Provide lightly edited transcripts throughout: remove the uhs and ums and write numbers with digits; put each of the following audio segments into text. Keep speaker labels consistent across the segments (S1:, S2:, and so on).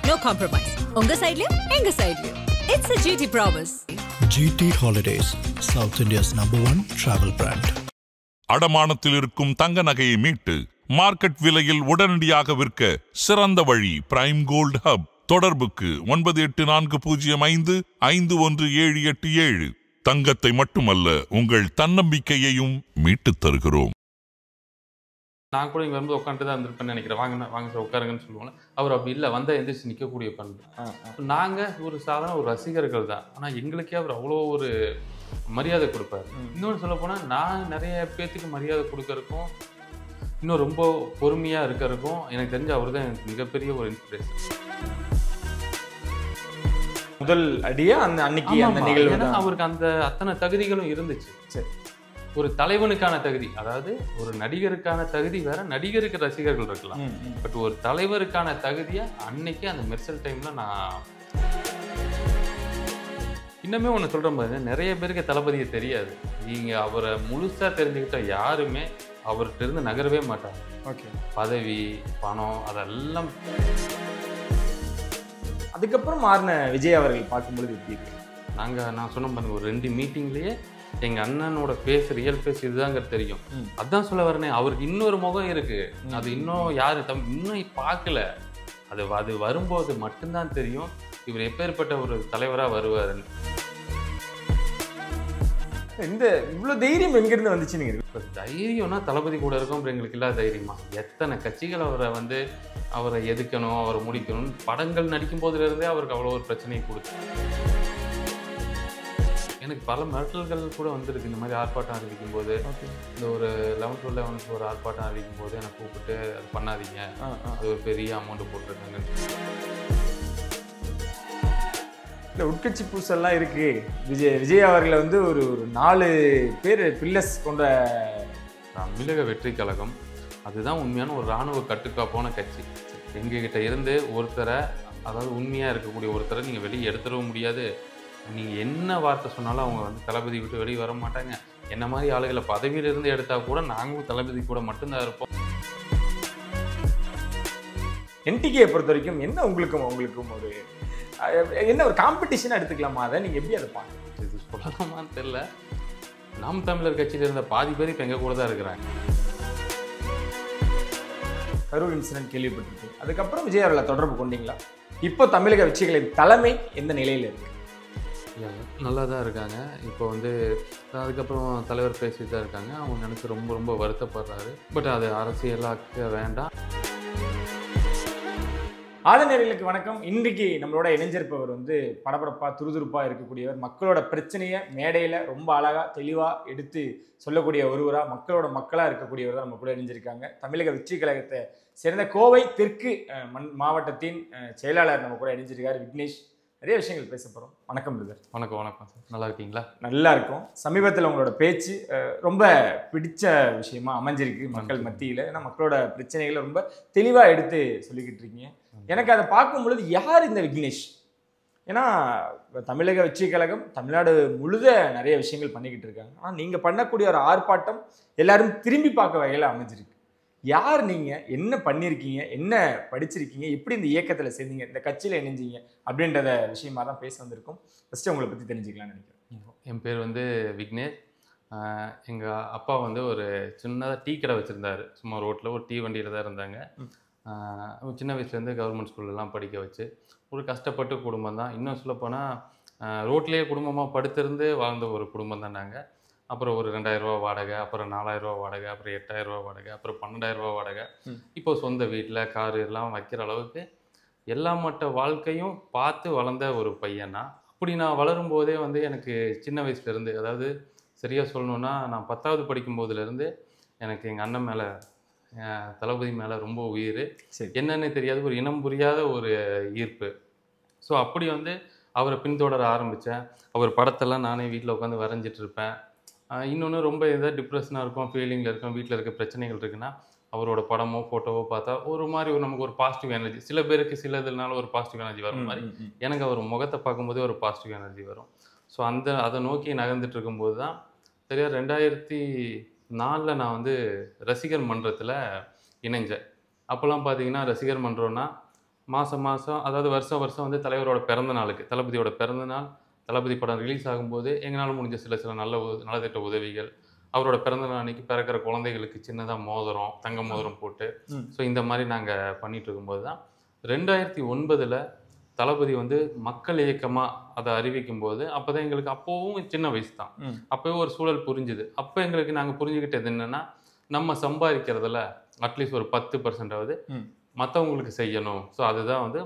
S1: no compromise. உங்க சைடுலயும் எங்க சைடுலயும். It's a GT promise.
S2: GT Holidays, South India's #1 travel brand.
S3: அடமானத்தில் இருக்கும் தங்க நகையை மீட்டு மார்க்கெட் விலையில் உடனடியாக விற்க சிறந்த வழி பிரைம் கோல்ட் ஹப். தொடர்புக்கு 9845551787. தங்கத்தை மட்டுமல்ல உங்கள் தன்னம்பிக்கையையும் மீட்டுத் தருகிறோம்.
S4: நான் கூட இங்கே வரும்போது உட்காந்துட்டு தான் இருந்திருப்பேன்னு நினைக்கிறேன். வாங்க சார் உட்காருங்கன்னு சொல்லுவாங்க. அவர் அப்படி இல்லை, வந்தால் எந்திரிச்சு நிற்கக்கூடிய பண்பு. நாங்கள் ஒரு சாதாரண ஒரு ரசிகர்கள் தான், ஆனால் எங்களுக்கே அவர் அவ்வளோ ஒரு மரியாதை கொடுப்பார். இன்னொன்று சொல்ல போனால் நான் நிறைய பேர்த்துக்கு மரியாதை கொடுக்கறதுக்கும் இன்னும் ரொம்ப பொறுமையாக இருக்கிறதுக்கும் எனக்கு தெரிஞ்ச அவர் தான் எனக்கு மிகப்பெரிய ஒரு இன்ஸ்பிரேஷன்.
S5: முதல் அடியா அன்னைக்கு அந்த நிகழ்வு
S4: அவருக்கு அந்த அத்தனை தகுதிகளும் இருந்துச்சு.
S5: சரி,
S4: ஒரு தலைவனுக்கான தகுதி, அதாவது ஒரு நடிகருக்கான தகுதி வேற, நடிகருக்கு ரசிகர்கள் இருக்கலாம். பட் ஒரு தலைவருக்கான தகுதியை அன்னைக்கு அந்த மெர்சல் டைம்ல நான் இன்னுமே ஒன்று சொல்கிறேன் பாருங்க, நிறைய பேருக்கு தளபதியை தெரியாது. நீங்கள் அவரை முழுசாக தெரிஞ்சுக்கிட்ட யாருமே அவர்கிட்ட இருந்து நகரவே மாட்டாங்க.
S5: ஓகே,
S4: பதவி பணம் அதெல்லாம்.
S5: அதுக்கப்புறம் மாறின விஜய் அவர்கள் பார்க்கும்பொழுது எப்படி இருக்கு?
S4: நான் சொன்ன பாருங்க, ஒரு 2 மீட்டிங்லேயே எங்கள் அண்ணனோட ஃபேஸ், ரியல் ஃபேஸ் இதுதாங்கிறது தெரியும். அதான் சொல்ல வரனே, அவருக்கு இன்னொரு முகம் இருக்கு, அது இன்னும் யாரு இன்னும் பார்க்கல. அது வரும்போது மட்டும்தான் தெரியும் இவர் எப்பேற்பட்ட ஒரு தலைவராக வருவாருன்னு.
S5: இந்த இவ்வளோ தைரியம் எங்கிருந்து வந்துச்சு? நீங்கள்
S4: இப்போ தைரியம்னா தளபதி கூட இருக்கும், எங்களுக்கு இல்லாத தைரியமா? எத்தனை கட்சிகள் அவரை எதுக்கணும், அவரை முடிக்கணும், படங்கள் நடிக்கும் போதுலேருந்தே அவருக்கு அவ்வளோ ஒரு பிரச்சனையை கொடுத்து. எனக்கு பல மிரட்டல்கள் கூட வந்திருக்கு. இந்த மாதிரி ஆர்ப்பாட்டம் அறிவிக்கும் போது, இந்த ஒரு 11 to 11 ஒரு ஆர்ப்பாட்டம் அறிவிக்கும் போது என்னை கூப்பிட்டு அது பண்ணாதீங்க, அது ஒரு பெரிய அமௌண்ட் போட்டிருக்காங்க.
S5: இல்லை, உட்கட்சி பூசெல்லாம் இருக்கு. விஜய் அவர்களை வந்து ஒரு 4 பேர் பில்லர்ஸ் கொண்ட
S4: தமிழக வெற்றி கழகம் அதுதான் உண்மையான ஒரு இராணுவ கட்டுக்காப்பான கட்சி. எங்ககிட்ட இருந்து ஒருத்தரை, அதாவது உண்மையாக இருக்கக்கூடிய ஒருத்தரை நீங்கள் வெளியே எடுத்துடவும் முடியாது. நீங்கள் என்ன வார்த்தை சொன்னாலும் அவங்க வந்து தளபதி விட்டு வெளியே வர மாட்டாங்க. என்ன மாதிரி ஆளுகளை பதவியிலிருந்து எடுத்தால் கூட நாங்களும் தளபதி கூட மட்டும்தான் இருப்போம்.
S5: என்டிகேயை பொறுத்த வரைக்கும் என்ன உங்களுக்கும் ஒரு என்ன ஒரு காம்படிஷனாக எடுத்துக்கலாமா? அதை நீங்கள் எப்படி அதை பார்க்க?
S4: இது சொல்லலாமான்னு தெரியல. நாம் தமிழர் கட்சியில் இருந்த பாதி பேர் இப்போ எங்கள் கூட தான் இருக்கிறாங்க.
S5: கரூர் இன்சிடென்ட் கேள்விப்பட்டிருக்கு. அதுக்கப்புறம் விஜய் அவர்களை தொடர்பு கொண்டீங்களா? இப்போ தமிழக வெற்றிகளின் தலைமை எந்த நிலையில் இருக்கு?
S4: நல்லா தான் இருக்காங்க. இப்போ வந்து அதுக்கப்புறம் தலைவர் பேசிட்டு தான் இருக்காங்க. அவங்க நினச்சி ரொம்ப ரொம்ப வருத்தப்படுறாரு. பட் அது அரசியலாக்க வேண்டாம்.
S5: ஆதநேயர்களுக்கு வணக்கம். இன்றைக்கு நம்மளோட இணைஞ்சிருப்பவர் வந்து படபடப்பாக துருதுருப்பாக இருக்கக்கூடியவர், மக்களோட பிரச்சனையை மேடையில் ரொம்ப அழகாக தெளிவாக எடுத்து சொல்லக்கூடிய ஒருவராக, மக்களாக இருக்கக்கூடியவர் தான் நம்ம கூட இணைஞ்சிருக்காங்க. தமிழக வெற்றி கழகத்தை சேர்ந்த கோவை தெற்கு மாவட்டத்தின் செயலாளர் நம்ம கூட இணைஞ்சிருக்காரு விக்னேஷ். நிறைய விஷயங்கள் பேச போகிறோம். வணக்கம் பிரதர்.
S4: வணக்கம் சார். நல்லா இருக்கீங்களா?
S5: நல்லா இருக்கும். சமீபத்தில் உங்களோட பேச்சு ரொம்ப பிடிச்ச விஷயமா அமைஞ்சிருக்கு மக்கள் மத்தியில். ஏன்னா மக்களோட பிரச்சனைகளை ரொம்ப தெளிவாக எடுத்து சொல்லிக்கிட்டு இருக்கீங்க. எனக்கு அதை பார்க்கும் பொழுது யார் இந்த விக்னேஷ்? ஏன்னா தமிழக வெற்றி கழகம் தமிழ்நாடு முழுத நிறைய விஷயங்கள் பண்ணிக்கிட்டு இருக்காங்க. ஆனால் நீங்கள் பண்ணக்கூடிய ஒரு ஆர்ப்பாட்டம் எல்லாரும் திரும்பி பார்க்க வகையில் அமைஞ்சிருக்கு. யார் நீங்கள்? என்ன பண்ணியிருக்கீங்க? என்ன படிச்சிருக்கீங்க? எப்படி இந்த இயக்கத்தில் சேர்ந்தீங்க? இந்த கட்சியில் இணைஞ்சிங்க? அப்படின்றத விஷயமா தான் பேச வந்திருக்கோம். ஃபஸ்ட்டு உங்களை பற்றி தெரிஞ்சுக்கலாம்னு நினைக்கிறேன்.
S4: என் பேர் வந்து விக்னேஷ். எங்கள் அப்பா வந்து ஒரு சின்னதாக டீ கடை வச்சுருந்தாரு. சும்மா ரோட்டில் ஒரு டீ வண்டியில் தான் இருந்தாங்க. சின்ன வயசுலேருந்து கவர்மெண்ட் ஸ்கூல்லலாம் படிக்க வச்சு ஒரு கஷ்டப்பட்டு குடும்பம் தான். இன்னும் சொல்லப்போனால் ரோட்லேயே குடும்பமாக படுத்திருந்து வாழ்ந்த ஒரு குடும்பம் தான் நாங்கள். அப்புறம் ஒரு 2000 ரூபா வாடகை, அப்புறம் 4000 ரூபா வாடகை, அப்புறம் 8000 ரூபா வாடகை, அப்புறம் 12000 ரூபா வாடகை. இப்போ சொந்த வீட்டில் காரு எல்லாம் வைக்கிற அளவுக்கு எல்லா மட்ட வாழ்க்கையும் பார்த்து வளர்ந்த ஒரு பையனா. அப்படி நான் வளரும்போதே வந்து எனக்கு சின்ன வயசுலேருந்து, அதாவது சரியாக சொல்லணுன்னா நான் 10வது படிக்கும்போதுலேருந்து எனக்கு எங்கள் அண்ணன் மேலே, தளபதி மேலே ரொம்ப உயிர். என்னன்னு தெரியாது, ஒரு இனம் புரியாத ஒரு ஈர்ப்பு. ஸோ அப்படி வந்து அவரை பின்தொடர ஆரம்பித்தேன். அவர் படத்தெல்லாம் நானே வீட்டில் உட்காந்து வரைஞ்சிட்டு இருப்பேன். இன்னொன்று ரொம்ப இதாக டிப்ரெஷனாக இருக்கும், ஃபீலிங்கில் இருக்கும், வீட்டில் இருக்க பிரச்சனைகள் இருக்குன்னா அவரோட படமோ ஃபோட்டோவோ பார்த்தா ஒரு மாதிரி நமக்கு ஒரு பாசிட்டிவ் எனர்ஜி. சில பேருக்கு சில இதுனால ஒரு பாசிட்டிவ் எனர்ஜி வரும் மாதிரி எனக்கு அவர் முகத்தை பார்க்கும்போதே ஒரு பாசிட்டிவ் எனர்ஜி வரும். ஸோ அதை நோக்கி நகர்ந்துட்டு இருக்கும்போது தான் சரியா 2004 நான் வந்து ரசிகர் மன்றத்தில் இணைஞ்சேன். அப்போல்லாம் பார்த்தீங்கன்னா ரசிகர் மன்றம்னா மாதம் மாதம் அதாவது வருஷம் வருஷம் வந்து தலைவரோட பிறந்த நாளுக்கு, தளபதியோட பிறந்த நாள், தளபதி படம் ரிலீஸ் ஆகும்போது எங்களால் முடிஞ்ச சில நலத்திட்ட உதவிகள், அவரோட பிறந்த நாள் அன்னைக்கு பிறக்கிற குழந்தைகளுக்கு சின்னதாக மோதிரம், தங்க மோதிரம் போட்டு, ஸோ இந்த மாதிரி நாங்கள் பண்ணிட்டு இருக்கும்போது தான் 2009 தளபதி வந்து மக்கள் இயக்கமாக அதை அறிவிக்கும் போது அப்போ தான் எங்களுக்கு அப்போவும் சின்ன வயசு தான், அப்போவே ஒரு சூழல் புரிஞ்சுது. அப்போ எங்களுக்கு நாங்கள் புரிஞ்சுக்கிட்டது என்னென்னா, நம்ம சம்பாதிக்கிறதுல அட்லீஸ்ட் ஒரு 10% மற்றவங்களுக்கு செய்யணும். ஸோ அதுதான் வந்து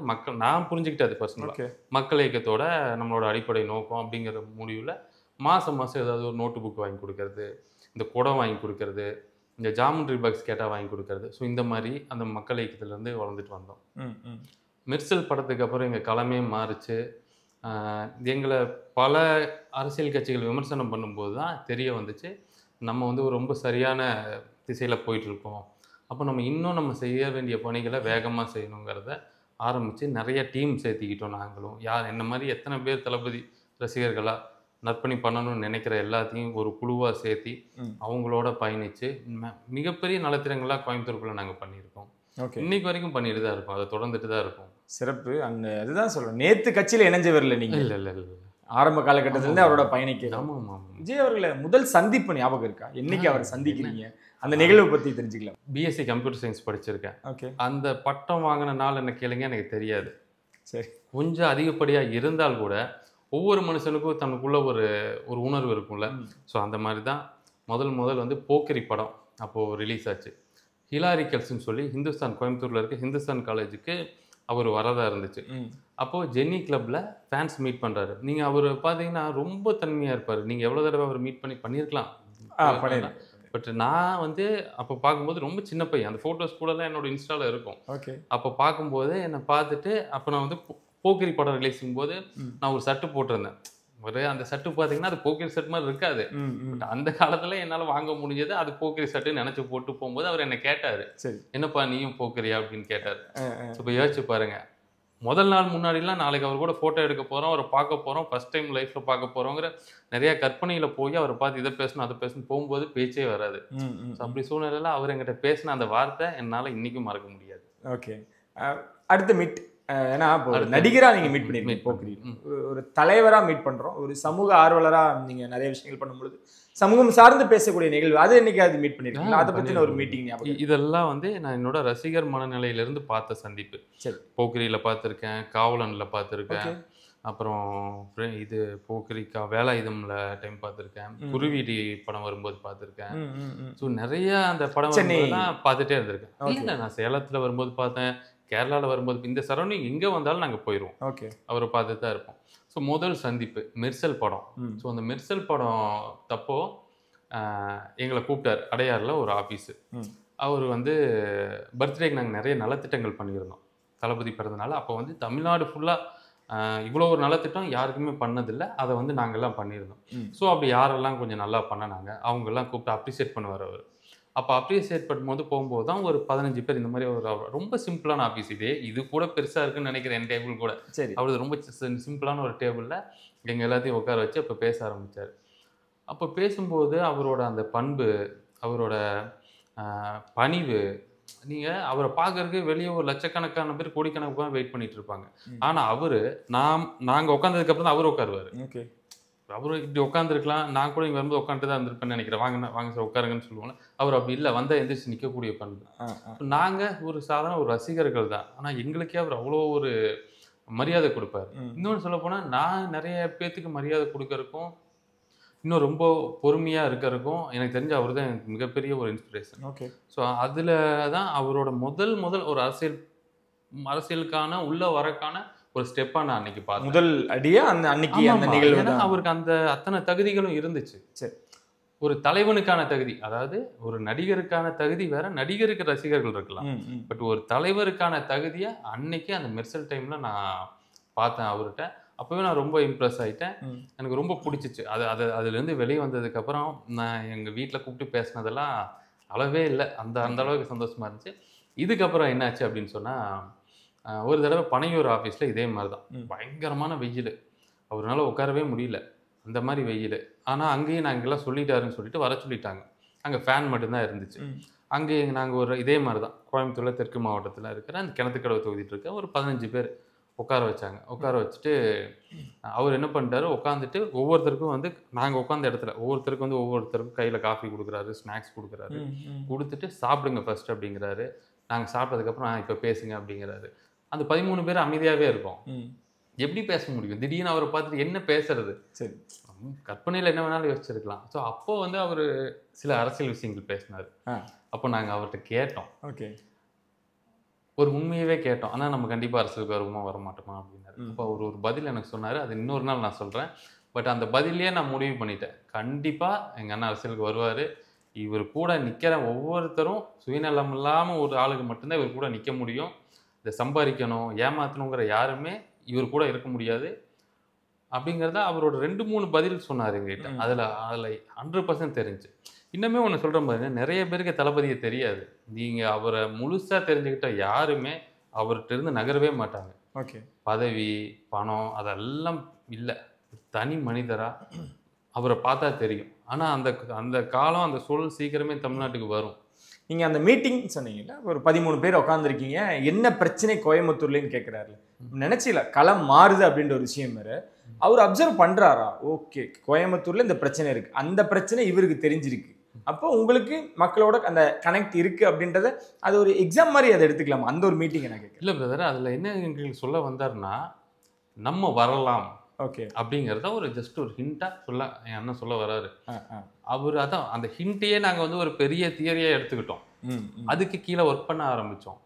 S4: நான் புரிஞ்சுக்கிட்டது பர்சனலாக மக்கள் இயக்கத்தோட நம்மளோட அடிப்படை நோக்கம் அப்படிங்கிற முடிவில் மாதம் மாதம் ஏதாவது ஒரு நோட்டு புக் வாங்கி கொடுக்கறது, இந்த குடம் வாங்கி கொடுக்கறது, இந்த ஜாமெண்ட்ரி பாக்ஸ் கேட்டால் வாங்கி கொடுக்கறது. ஸோ இந்த மாதிரி அந்த மக்கள் இயக்கத்துலேருந்து வளர்ந்துட்டு வந்தோம். மெர்சல் படத்துக்கு அப்புறம் எங்கள் களமே மாறிச்சு. எங்களை பல அரசியல் கட்சிகள் விமர்சனம் பண்ணும்போது தான் தெரிய வந்துச்சு, நம்ம வந்து ஒரு ரொம்ப சரியான திசையில் போயிட்டுருக்கோம். அப்போ நம்ம செய்ய வேண்டிய பணிகளை வேகமாக செய்யணுங்கிறத ஆரம்பித்து நிறைய டீம் சேர்த்திக்கிட்டோம். நாங்களும் என்ன மாதிரி எத்தனை பேர் தளபதி ரசிகர்களாக நற்பணி பண்ணணும்னு நினைக்கிற எல்லாத்தையும் ஒரு குழுவாக சேர்த்தி அவங்களோட பயணித்து மிகப்பெரிய நலத்திட்டங்களாக கோயம்புத்தூருக்குள்ளே நாங்கள் பண்ணியிருக்கோம். இன்னைக்கு வரைக்கும் பண்ணிட்டு தான் இருக்கும், அதை தொடர்ந்துட்டு தான் இருக்கும்.
S5: சிறப்பு. அங்கே அதுதான் சொல்கிறேன், நேற்று கட்சியில் இணைஞ்சவர் இல்லை நீங்கள்?
S4: இல்லை
S5: ஆரம்ப காலகட்டத்திலேருந்து அவரோட பயணிக்க.
S4: ஆமாம்.
S5: விஜய் அவர்களை முதல் சந்திப்பு ஞாபகம் இருக்கா? என்னைக்கு அவர் சந்திக்கிறீங்க? அந்த நிகழ்வை பற்றி தெரிஞ்சுக்கலாம்.
S4: பிஎஸ்சி கம்ப்யூட்டர் சயின்ஸ் படிச்சிருக்கேன்.
S5: ஓகே.
S4: அந்த பட்டம் வாங்கின நாள் என்ன கேளுங்க, எனக்கு தெரியாது.
S5: சரி.
S4: கொஞ்சம் அதிகப்படியாக இருந்தால் கூட ஒவ்வொரு மனுஷனுக்கும் தனக்குள்ள ஒரு உணர்வு இருக்கும்ல. ஸோ அந்த மாதிரி தான் முதல் வந்து போக்கிரி படம் அப்போது ரிலீஸ் ஆச்சு. ஹிலாரிக்கல்ஸ்ன்னு சொல்லி கோயம்புத்தூரில் இருக்க ஹிந்துஸ்தான் காலேஜுக்கு அவர் வரதா இருந்துச்சு. அப்போது ஜென்னி கிளப்பில் ஃபேன்ஸ் மீட் பண்ணுறாரு. நீங்கள் அவர் பார்த்தீங்கன்னா ரொம்ப தன்மையாக இருப்பார். நீங்கள் எவ்வளோ தடவை அவர் மீட் பண்ணியிருக்கலாம். பட் நான் வந்து அப்போ பார்க்கும்போது ரொம்ப சின்ன பையன். அந்த ஃபோட்டோஸ் கூடலாம் என்னோட இன்ஸ்டாவில் இருக்கும்.
S5: ஓகே.
S4: அப்போ பார்க்கும்போது என்னை பார்த்துட்டு அப்போ நான் வந்து போக்கிரி படம் ரிலீஸும் போது நான் ஒரு சட்டு போட்டிருந்தேன். அந்த சட்டு பார்த்தீங்கன்னா அது போக்கிரி சட்டு மாதிரி இருக்காது. பட் அந்த காலத்தில் என்னால் வாங்க முடிஞ்சது அது போக்கிரி சட்டு நினச்சி போட்டு போகும்போது அவர் என்னை கேட்டார், என்னப்பா நீயும் போக்கிரியா அப்படின்னு கேட்டார். இப்போ யோசிச்சு பாருங்க, முதல் நாள் முன்னாடிலாம் நாளைக்கு அவர் கூட ஃபோட்டோ எடுக்க போகிறோம், அவரை பார்க்க போகிறோம், ஃபஸ்ட் டைம் லைஃப்பில் பார்க்க போகிறோங்கிற நிறைய கற்பனையில் போய் அவரை பார்த்து இதை பேசணும் அதை பேசணும் போகும்போது பேச்சே வராது. ஸோ அப்படி சூழ்நிலையில் அவர் என்கிட்ட பேசின அந்த வார்த்தை என்னால் இன்றைக்கும் மறக்க முடியாது.
S5: ஓகே. அடுத்த மீட், ஏன்னா இப்போ நடிகராக நீங்கள் மீட் பண்ணிருக்கீங்க, போக்கிரி ஒரு தலைவராக மீட் பண்ணுறோம், ஒரு சமூக ஆர்வலராக நீங்கள் நிறைய விஷயங்கள் பண்ணும்பொழுது சமூகம் சார்ந்து பேசக்கூடிய நிகழ்வு அது என்னைக்காவது மீட் பண்ணிருக்கீங்க? அதை பற்றின ஒரு மீட்டிங் ஞாபகம்?
S4: இதெல்லாம் வந்து நான் என்னோட ரசிகர் மனநிலையிலிருந்து பார்த்த சந்திப்பு.
S5: சரி.
S4: போக்கிரியில் பார்த்துருக்கேன், காவலனில் பார்த்துருக்கேன், அப்புறம் இது போக்கிரிக்கா வேலாயுதம்ல டைம் பார்த்துருக்கேன், குருவீடி படம் வரும்போது பார்த்துருக்கேன். ஸோ நிறைய அந்த படம் தான் பார்த்துட்டே இருந்திருக்கேன். இல்லை நான் சேலத்தில் வரும்போது பார்த்தேன், கேரளாவில் வரும்போது இந்த சரௌண்டிங் எங்கே வந்தாலும் நாங்கள் போயிடுவோம்.
S5: ஓகே.
S4: அவரை பார்த்துட்டு தான் இருப்போம். ஸோ முதல் சந்திப்பு மெர்சல் படம். ஸோ அந்த மெர்சல் படம் தப்போ எங்களை கூப்பிட்டார் அடையாறில் ஒரு ஆஃபீஸு. அவர் வந்து பர்த்டேக்கு நாங்கள் நிறைய நலத்திட்டங்கள் பண்ணியிருந்தோம் தளபதி பிறந்தனால. அப்போ வந்து தமிழ்நாடு ஃபுல்லாக இவ்வளோ ஒரு நலத்திட்டம் யாருக்குமே பண்ணதில்லை, அதை வந்து நாங்கள்லாம் பண்ணியிருந்தோம். ஸோ அப்படி யாரெல்லாம் கொஞ்சம் நல்லா பண்ணனாங்க அவங்கெல்லாம் கூப்பிட்டு அப்ரிசியேட் பண்ணுவார் அவர். அப்போ அப்ரிசியேட் பண்ணும்போது போகும்போது தான் ஒரு 15 பேர் இந்த மாதிரி ஒரு ரொம்ப சிம்பிளான ஆஃபீஸ், இது கூட பெருசாக இருக்குன்னு நினைக்கிறேன் என் டேபிள் கூட. சரி. அவரது ரொம்ப சிம்பிளான ஒரு டேபிளில் எங்கள் எல்லாத்தையும் உட்கார வச்சு அப்போ பேச ஆரம்பித்தார். அப்போ பேசும்போது அவரோட அந்த பண்பு, அவரோட பணிவு, நீங்கள் அவரை பார்க்கறதுக்கு வெளியே ஒரு லட்சக்கணக்கான பேர் கோடிக்கணக்கான வெயிட் பண்ணிட்டு இருப்பாங்க. ஆனால் நாங்கள் உட்காந்ததுக்கப்புறம் தான் அவர் உட்காருவார்.
S5: ஓகே.
S4: அவரு இப்படி உட்காந்துருக்கலாம், நான் கூட இங்கே வரும்போது உட்காந்துட்டு தான் இருந்திருப்பேன்னு நினைக்கிறேன். வாங்க சார் உட்காருங்கன்னு சொல்லுவாங்க. அவர் அப்படி இல்லை, வந்தால் எந்திரிச்சு நிற்கக்கூடிய பண்பு. நாங்கள் ஒரு சாதாரண ஒரு ரசிகர்கள் தான், ஆனால் எங்களுக்கே அவர் அவ்வளோ ஒரு மரியாதை கொடுப்பார். இன்னொன்று சொல்ல போனால் நான் நிறைய பேர்த்துக்கு மரியாதை கொடுக்கறதுக்கும் இன்னும் ரொம்ப பொறுமையாக இருக்கிறதுக்கும் எனக்கு தெரிஞ்ச அவர் தான் எனக்கு மிகப்பெரிய ஒரு இன்ஸ்பிரேஷன்.
S5: ஓகே.
S4: ஸோ அதில் தான் அவரோட முதல் ஒரு அரசியலுக்கான உள்ள வரக்கான ஒரு ஸ்டெப்பா நான் அன்னைக்கு பார்த்தேன்.
S5: முதல் அடியா அன்னைக்கு அந்த நிகழ்வு.
S4: ஏன்னா அவருக்கு அந்த அத்தனை தகுதிகளும் இருந்துச்சு.
S5: சரி. ஒரு
S4: தலைவனுக்கான தகுதி, அதாவது ஒரு நடிகருக்கான தகுதி வேற, நடிகருக்கு ரசிகர்கள் இருக்கலாம். பட் ஒரு தலைவருக்கான தகுதியை அன்னைக்கு அந்த மெர்சல் டைம்ல நான் பார்த்தேன் அவர்கிட்ட. அப்பவே நான் ரொம்ப இம்ப்ரெஸ் ஆயிட்டேன். எனக்கு ரொம்ப பிடிச்சிச்சு. அதுலேருந்து வெளியே வந்ததுக்கு அப்புறம் நான் எங்கள் வீட்டில் கூப்பிட்டு பேசினதெல்லாம் அளவே இல்லை. அந்த அளவுக்கு சந்தோஷமா இருந்துச்சு. இதுக்கப்புறம் என்னாச்சு அப்படின்னு சொன்னால், ஒரு தடவை பனையூர் ஆஃபீஸில் இதே மாதிரி தான் பயங்கரமான வெயில், அவரால் உட்காரவே முடியல, அந்த மாதிரி வெயில். ஆனால் அங்கேயும் நாங்கள் எல்லாம் சொல்லிட்டாருன்னு சொல்லிட்டு வர சொல்லிட்டாங்க. அங்கே ஃபேன் மட்டும்தான் இருந்துச்சு. அங்கே நாங்கள் ஒரு இதே மாதிரி தான் கோயம்புத்தூரில் தெற்கு மாவட்டத்தில் இருக்கிற அந்த கிணத்துக்கடவை தொகுதிட்டு இருக்க ஒரு 15 பேர் உட்கார வச்சாங்க. உட்கார வச்சுட்டு அவர் என்ன பண்ணிட்டாரு, உட்காந்துட்டு ஒவ்வொருத்தருக்கும் வந்து நாங்கள் உட்காந்த இடத்துல ஒவ்வொருத்தருக்கும் வந்து ஒவ்வொருத்தருக்கும் கையில் காஃபி கொடுக்குறாரு, ஸ்நாக்ஸ் கொடுக்குறாரு. கொடுத்துட்டு சாப்பிடுங்க ஃபர்ஸ்ட் அப்படிங்கிறாரு. நாங்கள் சாப்பிட்டதுக்கப்புறம் இப்போ பேசுங்க அப்படிங்கிறாரு. அந்த 13 பேர் அமைதியாகவே இருக்கும். எப்படி பேச முடியும்? திடீர்னு அவரை பார்த்துட்டு என்ன பேசுறது? சரி, கற்பனையில் என்ன வேணாலும் யோசிச்சிருக்கலாம். ஸோ அப்போ வந்து அவர் சில அரசியல் விஷயங்கள் பேசினார். அப்போ நாங்கள் அவர்கிட்ட கேட்டோம். ஓகே, ஒரு உண்மையவே கேட்டோம். ஆனால் நம்ம கண்டிப்பாக அரசியலுக்கு வருவோமா வரமாட்டோமா அப்படின்னாரு. அப்போ அவர் ஒரு பதில் எனக்கு சொன்னார். அது இன்னொரு நாள் நான் சொல்கிறேன். பட் அந்த பதிலே நான் முடிவு பண்ணிட்டேன். கண்டிப்பாக எங்கள் அண்ணன் அரசியலுக்கு வருவார். இவர் கூட நிற்கிற ஒவ்வொருத்தரும் சுயநலம் இல்லாமல் ஒரு ஆளுக்கு மட்டும்தான் இவர் கூட நிற்க முடியும். இதை சம்பாதிக்கணும், ஏமாற்றணுங்கிற யாருமே இவர் கூட இருக்க முடியாது அப்படிங்கிறத அவரோட 2-3 பதில் சொன்னார் எங்ககிட்ட. அதில் 100% தெரிஞ்சு. இன்னுமே ஒன்று சொல்கிற மாதிரி, நிறைய பேருக்கு தளபதியை தெரியாது. நீங்கள் அவரை முழுசாக தெரிஞ்சுக்கிட்ட யாருமே அவர்கிட்ட இருந்து நகரவே மாட்டாங்க. ஓகே, பதவி பணம் அதெல்லாம் இல்லை, தனி மனிதராக அவரை பார்த்தா தெரியும். ஆனால் அந்த காலம் அந்த சூழல் சீக்கிரமே தமிழ்நாட்டுக்கு வரும்.
S5: நீங்கள் அந்த மீட்டிங் சொன்னீங்கல்ல, ஒரு 13 பேர் உட்காந்துருக்கீங்க, என்ன பிரச்சனை கோயம்புத்தூர்லேன்னு கேட்குறாருல, நினச்சில களம் மாறுது அப்படின்ற ஒரு விஷயம் வேறு. அவர் அப்சர்வ் பண்ணுறாரா? ஓகே, கோயம்புத்தூரில் இந்த பிரச்சனை இருக்குது, அந்த பிரச்சனை இவருக்கு தெரிஞ்சிருக்கு, அப்போ உங்களுக்கு மக்களோட அந்த கனெக்ட் இருக்குது அப்படின்றத அது ஒரு எக்ஸாம் மாதிரி அதை எடுத்துக்கலாமா? அந்த ஒரு மீட்டிங் எனக்கு
S4: இல்லை பிரதர், அதில் என்ன எங்களுக்கு சொல்ல வந்தார்னா, நம்ம வரலாம் ஓகே அப்படிங்கிறத ஒரு ஜஸ்ட் ஒரு ஹிண்டாக சொல்ல என் அண்ணன் சொல்ல வராரு. அவர் அதான் அந்த ஹிண்ட்டையே நாங்கள் வந்து ஒரு பெரிய தியரியாக எடுத்துக்கிட்டோம். அதுக்கு கீழே ஒர்க் பண்ண ஆரம்பித்தோம்.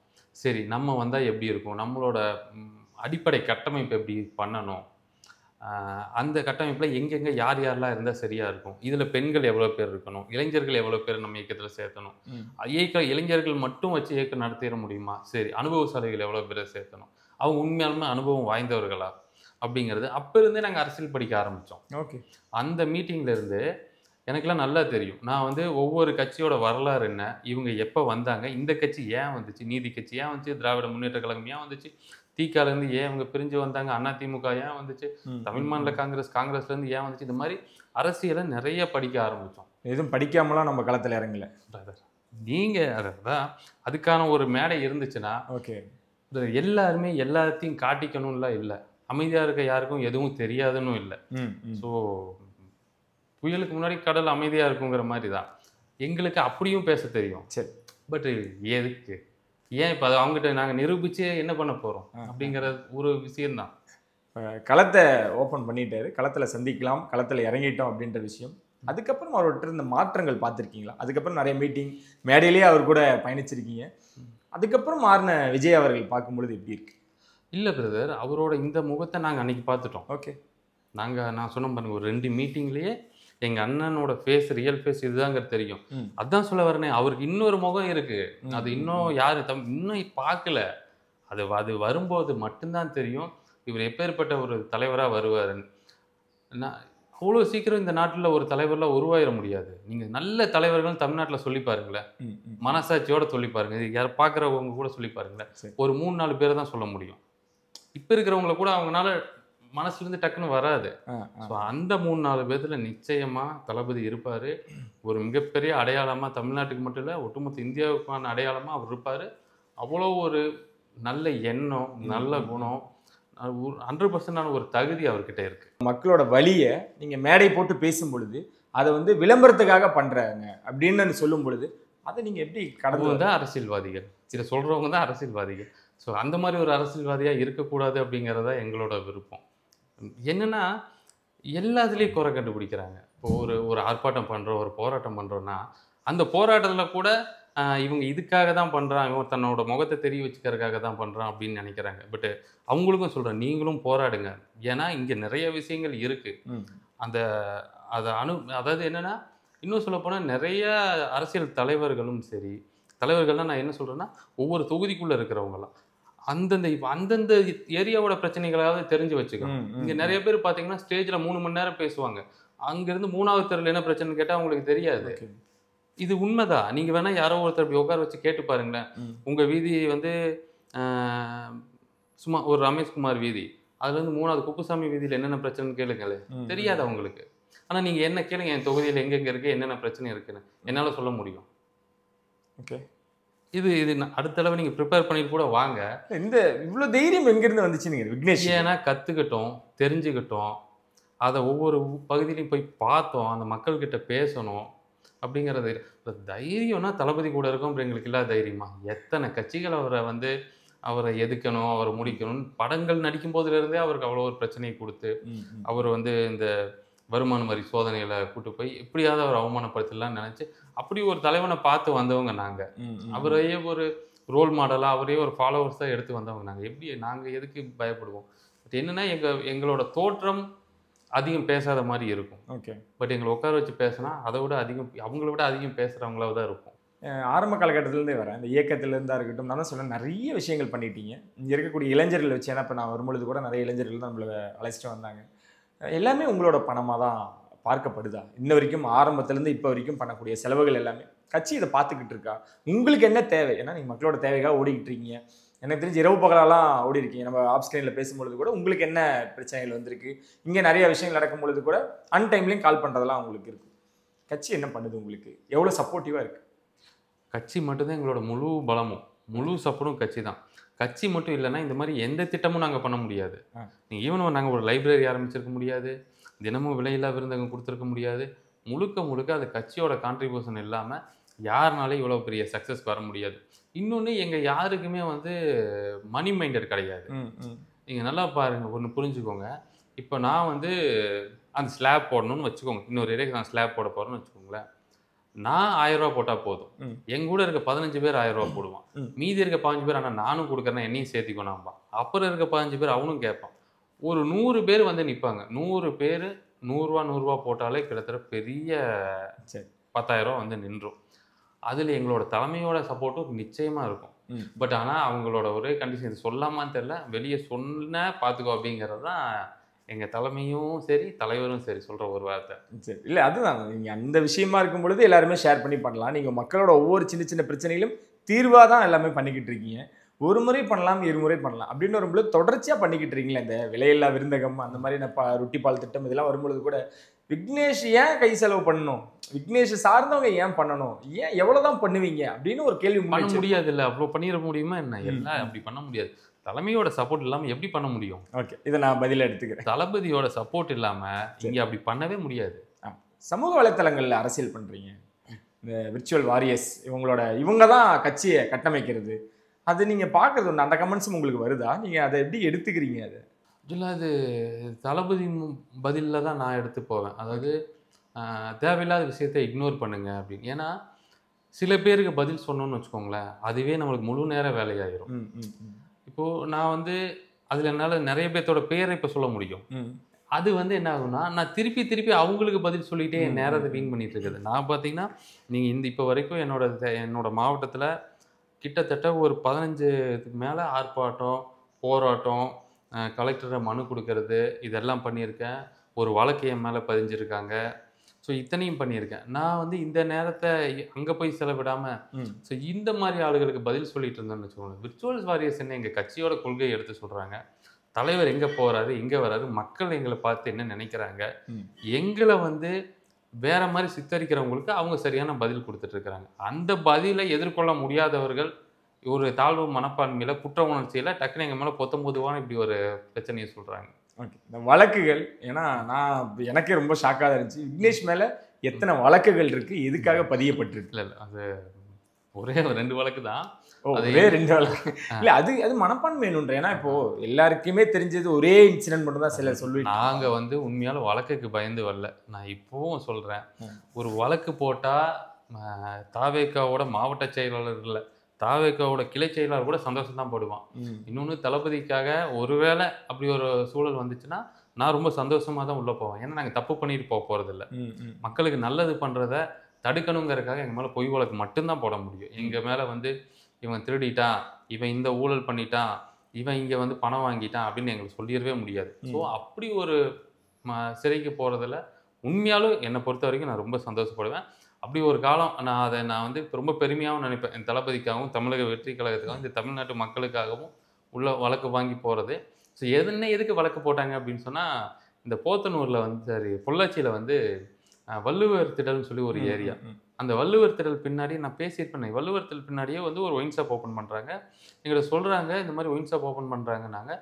S4: சரி, நம்ம வந்தால் எப்படி இருக்கும், நம்மளோட அடிப்படை கட்டமைப்பு எப்படி பண்ணணும், அந்த கட்டமைப்பில் எங்கெங்கே யார் யாரெல்லாம் இருந்தால் சரியாக இருக்கும், இதில் பெண்கள் எவ்வளோ பேர் இருக்கணும், இளைஞர்கள் எவ்வளோ பேர் நம்ம இயக்கத்தில் சேர்த்தணும், இளைஞர்கள் மட்டும் வச்சு இயக்கம் நடத்திட முடியுமா, சரி அனுபவசாலிகள் எவ்வளோ பேரை சேர்த்தணும், அவங்க உண்மையாலுமே அனுபவம் வாய்ந்தவர்களா அப்படிங்கிறது அப்போ இருந்தே நாங்கள் அரசியல் படிக்க ஆரம்பித்தோம். ஓகே, அந்த மீட்டிங்லேருந்து எனக்கெல்லாம் நல்லா தெரியும். நான் வந்து ஒவ்வொரு கட்சியோட வரலாறு என்ன, இவங்க எப்போ வந்தாங்க, இந்த கட்சி ஏன் வந்துச்சு, நீதி கட்சி ஏன் வந்துச்சு, திராவிட முன்னேற்ற கழகம் ஏன் வந்துச்சு, திகாலேருந்து ஏன் அவங்க பிரிஞ்சு வந்தாங்க, அதிமுக ஏன் வந்துச்சு, தமிழ் மாநில காங்கிரஸ்லேருந்து ஏன் வந்துச்சு, இந்த மாதிரி அரசியலை நிறைய படிக்க ஆரம்பித்தோம்.
S5: எதுவும் படிக்காமலாம் நம்ம களத்தில் இறங்கல
S4: நீங்கள். அதான் அதுக்கான ஒரு மேடை இருந்துச்சுன்னா ஓகே, எல்லாருமே எல்லாத்தையும் காட்டிக்கணும்லாம் இல்லை, அமைதியாக இருக்க யாருக்கும் எதுவும் தெரியாதுன்னு இல்லை. ஸோ புயலுக்கு முன்னாடி கடல் அமைதியாக இருக்குங்கிற மாதிரி தான் எங்களுக்கு அப்படியும் பேச தெரியும். சரி, பட் எதுக்கு, ஏன் இப்போ அதை அவங்ககிட்ட நாங்கள் நிரூபித்து என்ன பண்ண போகிறோம் அப்படிங்கிற ஒரு விஷயம்தான்.
S5: களத்தை ஓப்பன் பண்ணிட்டாரு, களத்தில் சந்திக்கலாம், களத்தில் இறங்கிட்டோம் அப்படின்ற விஷயம். அதுக்கப்புறம் அவர்கிட்ட இருந்த மாற்றங்கள் பார்த்துருக்கீங்களா? அதுக்கப்புறம் நிறைய மீட்டிங் மேடையிலேயே அவர் கூட பயணிச்சிருக்கீங்க. அதுக்கப்புறம் மாறின விஜய் அவர்கள் பார்க்கும்பொழுது எப்படி இருக்கு?
S4: இல்லை பிரதர், அவரோட இந்த முகத்தை நாங்கள் அன்றைக்கி பார்த்துட்டோம். ஓகே, நான் சொன்ன பாருங்க, ஒரு 2 மீட்டிங்லேயே எங்கள் அண்ணனோட ஃபேஸ், ரியல் ஃபேஸ் இதுதாங்கிறது தெரியும். அதான் சொல்ல வரனே, அவருக்கு இன்னொரு முகம் இருக்குது, அது இன்னும் யாரும் இன்னும் பார்க்கல. அது வரும்போது மட்டும்தான் தெரியும் இவர் எப்பேற்பட்ட ஒரு தலைவராக வருவாருன்னு. நான் அவ்வளோ சீக்கிரம் இந்த நாட்டில் ஒரு தலைவர்லாம் உருவாயிட முடியாது. நீங்கள் நல்ல தலைவர்கள் தமிழ்நாட்டில் சொல்லி பாருங்களேன், மனசாட்சியோடு சொல்லி பாருங்கள், இது யார் பார்க்குறவங்க கூட சொல்லி பாருங்களேன், ஒரு 3-4 பேரை தான் சொல்ல முடியும். இப்போ இருக்கிறவங்கள கூட அவங்களால மனசுலேருந்து டக்குன்னு வராது. ஸோ அந்த 3-4 பேர்த்தில் நிச்சயமாக தளபதி இருப்பார். ஒரு மிகப்பெரிய அடையாளமாக தமிழ்நாட்டுக்கு மட்டும் இல்லை, ஒட்டுமொத்த இந்தியாவுக்கான அடையாளமாக அவர் இருப்பார். அவ்வளோ ஒரு நல்ல எண்ணம், நல்ல குணம், 100% ஒரு தகுதி அவர்கிட்ட இருக்குது.
S5: மக்களோட வழியை நீங்கள் மேடை போட்டு பேசும் பொழுது அதை வந்து விளம்பரத்துக்காக பண்ணுறாங்க அப்படின்னு சொல்லும் பொழுது அதை நீங்கள் எப்படி கடந்து
S4: தான் அரசியல்வாதிகள், இதை சொல்கிறவங்க தான் அரசியல்வாதிகள். ஸோ அந்த மாதிரி ஒரு அரசியல்வாதியாக இருக்கக்கூடாது அப்படிங்கிறதா எங்களோட விருப்பம். என்னென்னா எல்லாத்துலேயும் குறை கண்டுபிடிக்கிறாங்க. இப்போ ஒரு ஆர்ப்பாட்டம் பண்ணுறோம், ஒரு போராட்டம் பண்ணுறோன்னா அந்த போராட்டத்தில் கூட இவங்க இதுக்காக தான் பண்ணுறான், இவன் தன்னோட முகத்தை தெரிய வச்சுக்கிறதுக்காக தான் பண்ணுறான் அப்படின்னு நினைக்கிறாங்க. பட்டு அவங்களுக்கும் சொல்கிறேன், நீங்களும் போராடுங்க. ஏன்னா இங்கே நிறைய விஷயங்கள் இருக்குது. அதாவது என்னென்னா, இன்னும் சொல்லப்போனால் நிறைய அரசியல் தலைவர்களும் சரி, தலைவர்கள்லாம் நான் என்ன சொல்கிறேன்னா, ஒவ்வொரு தொகுதிக்குள்ளே இருக்கிறவங்களாம் அந்தந்த ஏரியாவோட பிரச்சனைகளாவது தெரிஞ்சு வச்சுக்கணும். இங்கே நிறைய பேர் பார்த்தீங்கன்னா ஸ்டேஜில் 3 மணி நேரம் பேசுவாங்க, அங்கேருந்து 3வது தெருவில் என்ன பிரச்சனைன்னு கேட்டால் அவங்களுக்கு தெரியாது. இது உண்மைதான். நீங்கள் வேணால் யாரோ ஒருத்தர் இப்படி உட்கார வச்சு கேட்டு பாருங்களேன். உங்கள் வீதி வந்து சும்மா ஒரு ரமேஷ்குமார் வீதி, அதுலேருந்து 3வது குப்புசாமி வீதியில் என்னென்ன பிரச்சனைன்னு கேளுங்களே, தெரியாது அவங்களுக்கு. ஆனால் நீங்கள் என்ன கேளுங்க, என் தொகுதியில் எங்கெங்கே இருக்குது, என்னென்ன பிரச்சனை இருக்குன்னு என்னால் சொல்ல முடியும்.
S5: ஓகே.
S4: இது இது அடுத்த தடவை நீங்கள் ப்ரிப்பேர் பண்ணிட்டு கூட வாங்க.
S5: இந்த இவ்வளோ தைரியம் எங்கேருந்து வந்துச்சுன்னு விக்னேஷ்?
S4: ஏன்னா கற்றுக்கிட்டோம், தெரிஞ்சுக்கிட்டோம், அதை ஒவ்வொரு பகுதியிலையும் போய் பார்த்தோம், அந்த மக்கள்கிட்ட பேசணும் அப்படிங்கிறது. தைரியம்னா தளபதி கூட இருக்கும் அப்படி எங்களுக்கு இல்லாத தைரியமா? எத்தனை கட்சிகள் அவரை எதுக்கணும், அவரை முடிக்கணும்னு படங்கள் நடிக்கும் போதுலேருந்தே அவருக்கு அவ்வளோ ஒரு பிரச்சனையை கொடுத்து அவர் இந்த வருமான வரி சோதனையில் கூட்டு போய் எப்படியாவது அவர் அவமானப்படுத்தலாம்னு நினச்சி அப்படி ஒரு தலைவனை பார்த்து வந்தவங்க நாங்கள். அவரையே ஒரு ரோல் மாடலாக, அவரையே ஒரு ஃபாலோவர்ஸாக எடுத்து வந்தவங்க நாங்கள். எப்படி நாங்கள் எதுக்கு பயப்படுவோம்? பட் என்னென்னா எங்களோட தோற்றம் அதிகம் பேசாத மாதிரி இருக்கும்.
S5: ஓகே.
S4: பட் எங்களை உட்கார வச்சு பேசினா அதை விட அதிகம், அவங்கள விட அதிகம் பேசுகிறவங்களா தான் இருக்கும்.
S5: ஆரம்ப காலகட்டத்திலேருந்தே வரேன், இந்த இயக்கத்திலேருந்தா இருக்கட்டும், நான் தான் சொன்னேன் நிறைய விஷயங்கள் பண்ணிட்டீங்க. இங்கே இருக்கக்கூடிய இளைஞர்கள் வச்சு, ஏன்னா இப்போ நான் வரும்பொழுது கூட நிறைய இளைஞர்கள் தான் நம்மளை அழைச்சிட்டு வந்தாங்க. எல்லாமே உங்களோட பணமாக தான் பார்க்கப்படுதா? இன்ன வரைக்கும் ஆரம்பத்துலேருந்து இப்போ வரைக்கும் பண்ணக்கூடிய செலவுகள் எல்லாமே கட்சி இதை பார்த்துக்கிட்டு இருக்கா? உங்களுக்கு என்ன தேவை? ஏன்னா நீங்கள் மக்களோட தேவைக்காக ஓடிக்கிட்டு இருக்கீங்க. எனக்கு தெரிஞ்சு இரவு பகலாலாம் ஓடி இருக்கீங்க. நம்ம ஆப் ஸ்க்ரீனில் பேசும்பொழுது கூட உங்களுக்கு என்ன பிரச்சனைகள் வந்திருக்கு, இங்கே நிறைய விஷயங்கள் நடக்கும் பொழுது கூட அன்டைம்லேயும் கால் பண்ணுறதெல்லாம் உங்களுக்கு இருக்குது. கட்சி என்ன பண்ணுது உங்களுக்கு? எவ்வளோ சப்போர்ட்டிவாக இருக்குது?
S4: கட்சி மட்டும்தான் எங்களோட முழு பலமும், முழு சப்போர்ட்டும் கட்சி தான். கட்சி மட்டும் இல்லைன்னா இந்த மாதிரி எந்த திட்டமும் நாங்கள் பண்ண முடியாது. நீங்கள் ஈவன் நாங்கள் ஒரு லைப்ரரி ஆரம்பிச்சிருக்க முடியாது, தினமும் விலையில்லா விருந்தகம் கொடுத்துருக்க முடியாது. முழுக்க அது கட்சியோட கான்ட்ரிபியூஷன் இல்லாமல் யாருனாலே இவ்வளோ பெரிய சக்ஸஸ் வர முடியாது. இன்னொன்று, எங்கள் யாருக்குமே மணி மைண்டட் கிடையாது. நீங்கள் நல்லா பாருங்கள், ஒன்று புரிஞ்சுக்கோங்க. இப்போ நான் அந்த ஸ்லாப் போடணும்னு வச்சுக்கோங்க, இன்னொரு ஏரியாவுக்கு நான் ஸ்லாப் போட போகிறேன்னு வச்சுக்கோங்களேன். நான் 1000 ரூபா போட்டால் போதும், எங்க கூட இருக்க 15 பேர் 1000 ரூபா போடுவான். மீதி இருக்க 15 பேர் ஆனால் நானும் கொடுக்குறேன்னா என்னையும் சேர்த்திக்கோனாம்பா. அப்புறம் இருக்க 15 பேர் அவனும் கேட்பான். ஒரு 100 பேர் நிற்பாங்க. 100 பேர் 100 ரூபா போட்டாலே கிட்டத்தட்ட பெரிய 10,000 ரூபா நின்றும். அதில் எங்களோட தலைமையோட சப்போர்ட்டும் நிச்சயமாக இருக்கும். பட் ஆனால் அவங்களோட ஒரே கண்டிஷன், இது சொல்லாமான்னு தெரியல, வெளியே சொன்ன பார்த்துக்கோ அப்படிங்கிறது தான் எங்கள் தலைமையும் சரி தலைவரும் சரி சொல்கிற ஒரு வார்த்தை.
S5: சரி, இல்லை அதுதான், நீங்கள் அந்த விஷயமா இருக்கும் பொழுது எல்லாருமே ஷேர் பண்ணி பண்ணலாம். நீங்கள் மக்களோட ஒவ்வொரு சின்ன பிரச்சனைகளும் தீர்வாக தான் எல்லாமே பண்ணிக்கிட்டு இருக்கீங்க. ஒரு முறை பண்ணலாம், இருமுறை பண்ணலாம் அப்படின்னு வரும்பொழுது தொடர்ச்சியாக பண்ணிக்கிட்டு இருக்கீங்களா? இந்த விலையில்லா விருந்தகம் அந்த மாதிரி ரொட்டி பால் திட்டம் இதெல்லாம் வரும்பொழுது கூட விக்னேஷ் ஏன் கை செலவு பண்ணணும், விக்னேஷ் சார்ந்தவங்க ஏன் பண்ணணும், ஏன் எவ்வளோதான் பண்ணுவீங்க அப்படின்னு ஒரு கேள்வி.
S4: பண்ண முடியாது இல்லை, அவ்வளோ பண்ணிட முடியுமா என்ன? எல்லாம் அப்படி பண்ண முடியாது. தலைமையோட சப்போர்ட் இல்லாமல் எப்படி பண்ண முடியும்?
S5: ஓகே, இதை நான் பதில் எடுத்துக்கிறேன்.
S4: தளபதியோட சப்போர்ட் இல்லாமல் இங்கே அப்படி பண்ணவே முடியாது.
S5: சமூக வலைத்தளங்களில் அரசியல் பண்ணுறீங்க, இந்த விர்ச்சுவல் வாரியர்ஸ் இவங்க தான் கட்சியை கட்டமைக்கிறது, அது நீங்கள் பார்க்குறது ஒன்று, அந்த கமெண்ட்ஸும் உங்களுக்கு வருதா? நீங்கள் அதை எப்படி எடுத்துக்கிறீங்க? அது
S4: இல்லை, அது தளபதி பதிலில் தான் நான் எடுத்து போவேன். அதாவது தேவையில்லாத விஷயத்தை இக்னோர் பண்ணுங்க அப்படின்னு. ஏன்னா சில பேருக்கு பதில் சொன்னோன்னு வச்சுக்கோங்களேன், அதுவே நம்மளுக்கு முழு நேர வேலையாயிரும். இப்போது நான் அதில் என்னால் நிறைய பேர்த்தோட பேரை இப்போ சொல்ல முடியும். அது என்ன ஆகும்னா, நான் திருப்பி அவங்களுக்கு பதில் சொல்லிகிட்டே என் நேரத்தை வீண் பண்ணிட்டு இருக்குது. நான் பார்த்தீங்கன்னா, நீங்கள் இப்போ வரைக்கும் என்னோட மாவட்டத்தில் கிட்டத்தட்ட ஒரு 15க்கு மேலே ஆர்ப்பாட்டம், போராட்டம், கலெக்டரை மனு கொடுக்கறது, இதெல்லாம் பண்ணியிருக்கேன். ஒரு வழக்கு என் மேலே பதிஞ்சிருக்காங்க. ஸோ இத்தனையும் பண்ணியிருக்கேன். நான் இந்த நேரத்தை அங்கே போய் செலவிடாமல் ஸோ இந்த மாதிரி ஆளுகளுக்கு பதில் சொல்லிட்டு இருந்தேன்னு வச்சுக்கோங்க. விர்ச்சுவல் வாரியர்ஸ் என்ன எங்கள் கட்சியோட கொள்கையை எடுத்து சொல்கிறாங்க, தலைவர் எங்கே போகிறாரு, எங்கே வராரு, மக்கள் எங்களை பார்த்து என்ன நினைக்கிறாங்க, எங்களை வேற மாதிரி சித்தரிக்கிறவங்களுக்கு அவங்க சரியான பதில் கொடுத்துட்ருக்குறாங்க. அந்த பதிலை எதிர்கொள்ள முடியாதவர்கள் ஒரு தாழ்வு மனப்பான்மையில், குற்ற உணர்ச்சியில் டக்குன்னு எங்கள் மேலே 19 இப்படி ஒரு பிரச்சனையை சொல்கிறாங்க.
S5: ஓகே, இந்த வழக்குகள், ஏன்னா எனக்கே ரொம்ப ஷாக்காக இருந்துச்சு, விக்னேஷ் மேலே எத்தனை வழக்குகள் இருக்குது, எதுக்காக பதியப்பட்டிருக்கு?
S4: இல்லை அது ஒரே 2 வழக்கு தான்.
S5: ஒரே 2 வழக்கு இல்லை, அது மனப்பான்மை வேணுன்ற. ஏன்னா இப்போது எல்லாருக்குமே தெரிஞ்சது ஒரே இன்சிடென்ட் மட்டும் தான் சிலர் சொல்லுவீங்க.
S4: நாங்கள் உண்மையால வழக்குக்கு பயந்து வரல. நான் இப்போவும் சொல்கிறேன், ஒரு வழக்கு போட்டால் தாவேக்காவோட மாவட்ட செயலாளர் இல்லை, தாவேக்காவோட கிளை செயலாளர் கூட சந்தோஷம் தான் போடுவான். இன்னொன்று, தளபதிக்காக ஒருவேளை அப்படி ஒரு சூழல் வந்துச்சுன்னா நான் ரொம்ப சந்தோஷமாக தான் உள்ளே போவேன். ஏன்னா நாங்கள் தப்பு பண்ணிட்டு போகிறதில்ல, மக்களுக்கு நல்லது பண்ணுறத தடுக்கணுங்கிறதுக்காக எங்கள் மேலே பொய் வழக்கு மட்டும்தான் போட முடியும். எங்கள் மேலே இவன் திருடிட்டான், இவன் இந்த ஊழல் பண்ணிட்டான், இவன் இங்கே பணம் வாங்கிட்டான் அப்படின்னு எங்களுக்கு சொல்லிடவே முடியாது. ஸோ அப்படி ஒரு சிறைக்கு போகிறதில்ல உண்மையாலும் என்னை பொறுத்த வரைக்கும் நான் ரொம்ப சந்தோஷப்படுவேன். அப்படி ஒரு காலம் நான் ரொம்ப பெருமையாகவும் நினைப்பேன். என் தளபதிக்காகவும், தமிழக வெற்றி கழகத்துக்காகவும், இந்த தமிழ்நாட்டு மக்களுக்காகவும் உள்ள வழக்கு வாங்கி போகிறது. ஸோ எதுக்கு வழக்கு போட்டாங்க அப்படின்னு சொன்னால், இந்த போத்தனூரில் பொள்ளாச்சியில் வள்ளுவர் திடல்னு சொல்லி ஒரு ஏரியா, அந்த வள்ளுவர் திடல் பின்னாடி நான் பேசியிருப்பேன். வள்ளுவர் திடல் பின்னாடியே வந்து ஒரு ஒயின் ஷாப் ஓப்பன் பண்ணுறாங்க. எங்களை சொல்கிறாங்க இந்த மாதிரி ஒயின் ஷாப் ஓப்பன் பண்ணுறாங்கன்னாங்க.